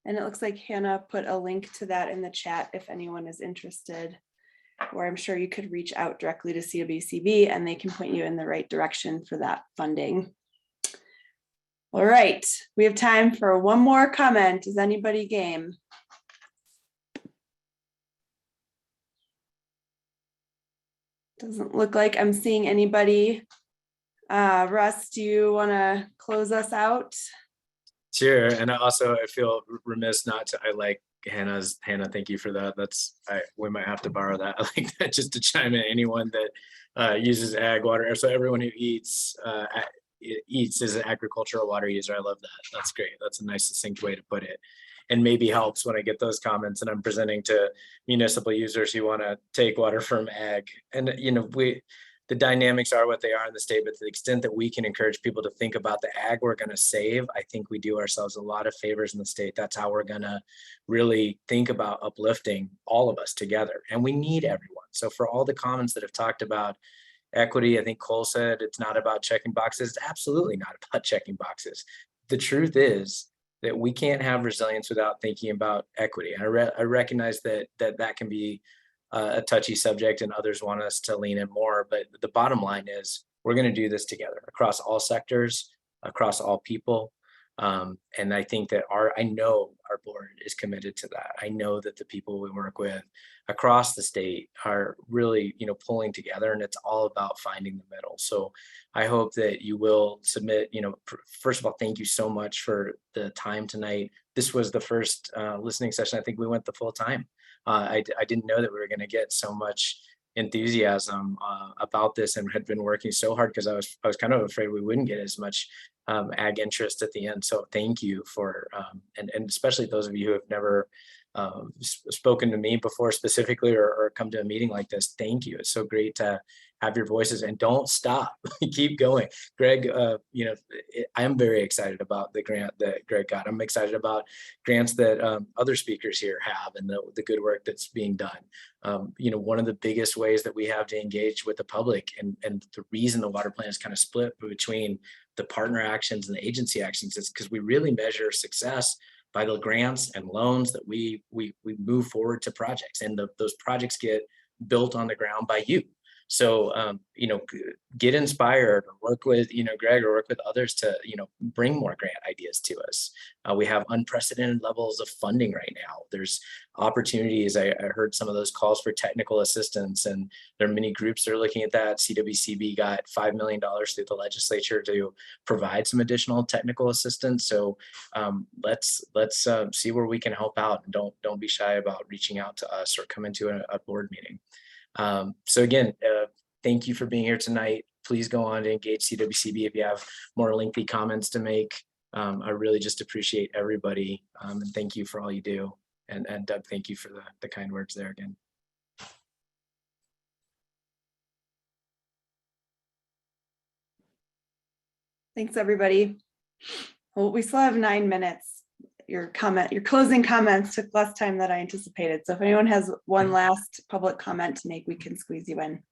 And it looks like Hannah put a link to that in the chat if anyone is interested, or I'm sure you could reach out directly to CWCB and they can point you in the right direction for that funding. All right, we have time for one more comment. Is anybody game? Doesn't look like I'm seeing anybody. Russ, do you want to close us out? Sure. And I feel remiss not to, I like Hannah, thank you for that. We might have to borrow that. I like that, just to chime in, anyone that uses ag water. So everyone who eats is an agricultural water user. I love that. That's great. That's a nice succinct way to put it. And maybe helps when I get those comments and I'm presenting to municipal users who want to take water from ag. And, the dynamics are what they are in the state, but to the extent that we can encourage people to think about the ag we're going to save, I think we do ourselves a lot of favors in the state. That's how we're going to really think about uplifting all of us together. And we need everyone. So for all the comments that have talked about equity, I think Cole said it's not about checking boxes. It's absolutely not about checking boxes. The truth is that we can't have resilience without thinking about equity. I recognize that can be a touchy subject and others want us to lean in more, but the bottom line is we're going to do this together across all sectors, across all people. And I think that I know our board is committed to that. I know that the people we work with across the state are really, pulling together, and it's all about finding the middle. So I hope that you will submit, first of all, thank you so much for the time tonight. This was the first listening session. I think we went the full time. I didn't know that we were going to get so much enthusiasm about this, and had been working so hard because I was kind of afraid we wouldn't get as much ag interest at the end. So thank you for, and especially those of you who have never spoken to me before specifically or come to a meeting like this. Thank you. It's so great to have your voices, and don't stop. Keep going. Greg, I'm very excited about the grant that Greg got. I'm excited about grants that other speakers here have, and the good work that's being done. One of the biggest ways that we have to engage with the public, and the reason the water plan is kind of split between the partner actions and the agency actions, is because we really measure success by the grants and loans that we move forward to projects, and those projects get built on the ground by you. So, get inspired, or work with, Greg, or work with others to, bring more grant ideas to us. We have unprecedented levels of funding right now. There's opportunities. I heard some of those calls for technical assistance, and there are many groups that are looking at that. CWCB got $5 million through the legislature to provide some additional technical assistance. So let's see where we can help out, and don't be shy about reaching out to us or coming to a board meeting. So again, thank you for being here tonight. Please go on to engage CWCB if you have more lengthy comments to make. I really just appreciate everybody, and thank you for all you do. And Doug, thank you for the kind words there again. Thanks, everybody. Well, we still have 9 minutes. Your closing comments took less time than I anticipated. So if anyone has one last public comment to make, we can squeeze you in.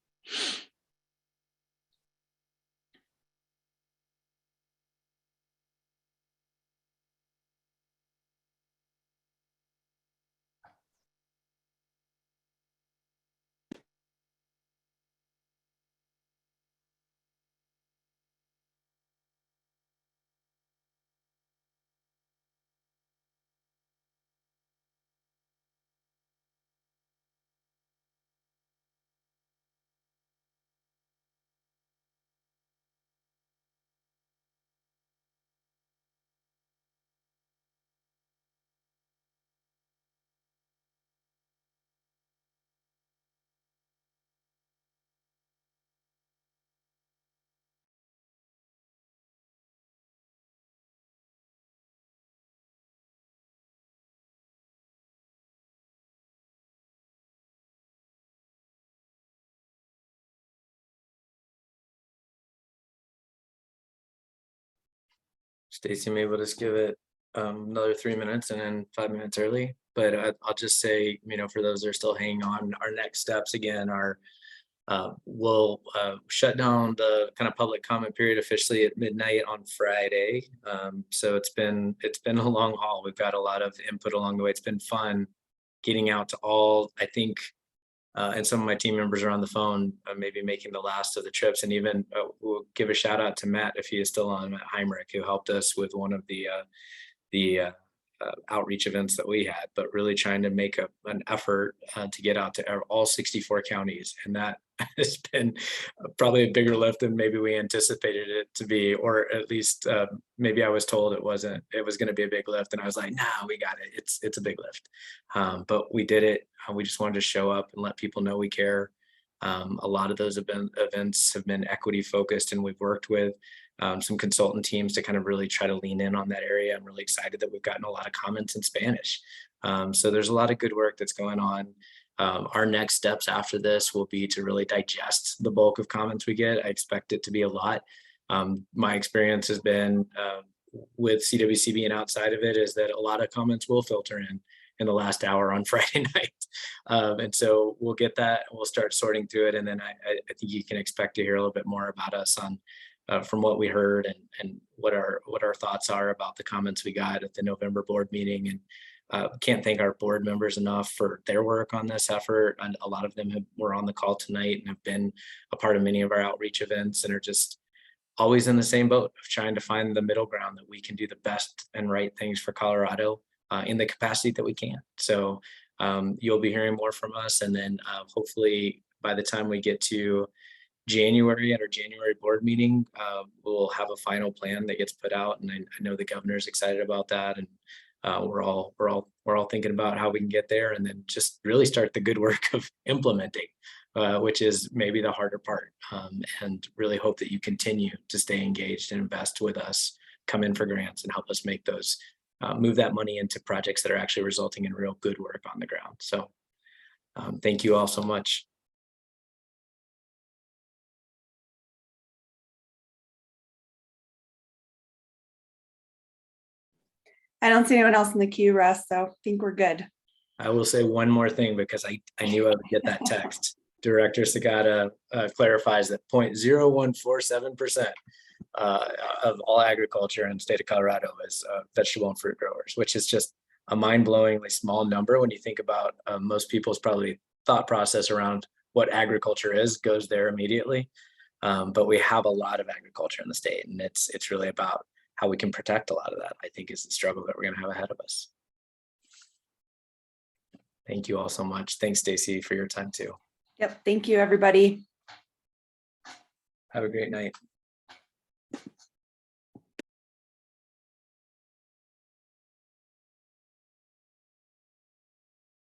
Stacy, maybe we'll just give it another 3 minutes and then 5 minutes early. But I'll just say, for those that are still hanging on, our next steps again are we'll shut down the kind of public comment period officially at midnight on Friday. So it's been a long haul. We've got a lot of input along the way. It's been fun getting out to all, I think, and some of my team members are on the phone, maybe making the last of the trips. And even we'll give a shout out to Matt, if he is still on, Matt Heimrich, who helped us with one of the outreach events that we had, but really trying to make an effort to get out to all 64 counties. And that has been probably a bigger lift than maybe we anticipated it to be, or at least maybe I was told it was going to be a big lift. And I was like, nah, we got it. It's a big lift. But we did it. We just wanted to show up and let people know we care. A lot of those events have been equity focused, and we've worked with some consultant teams to kind of really try to lean in on that area. I'm really excited that we've gotten a lot of comments in Spanish. So there's a lot of good work that's going on. Our next steps after this will be to really digest the bulk of comments we get. I expect it to be a lot. My experience has been with CWCB and outside of it is that a lot of comments will filter in the last hour on Friday night. And so we'll get that, we'll start sorting through it. And then I think you can expect to hear a little bit more about us on from what we heard and what our thoughts are about the comments we got at the November board meeting. And can't thank our board members enough for their work on this effort. And a lot of them were on the call tonight and have been a part of many of our outreach events and are just always in the same boat of trying to find the middle ground that we can do the best and right things for Colorado in the capacity that we can. So you'll be hearing more from us. And then hopefully by the time we get to January at our January board meeting, we'll have a final plan that gets put out. And I know the governor's excited about that. And we're all thinking about how we can get there and then just really start the good work of implementing, which is maybe the harder part. And really hope that you continue to stay engaged and invest with us, come in for grants and help us make those, move that money into projects that are actually resulting in real good work on the ground. So thank you all so much. I don't see anyone else in the queue, Russ, so I think we're good. I will say one more thing because I knew I would get that text. Director Sagata clarifies that 0.0147% of all agriculture in the state of Colorado is vegetable and fruit growers, which is just a mind-blowingly small number when you think about most people's probably thought process around what agriculture is goes there immediately. But we have a lot of agriculture in the state, and it's really about how we can protect a lot of that, I think, is the struggle that we're going to have ahead of us. Thank you all so much. Thanks, Stacy, for your time too. Yep. Thank you, everybody. Have a great night.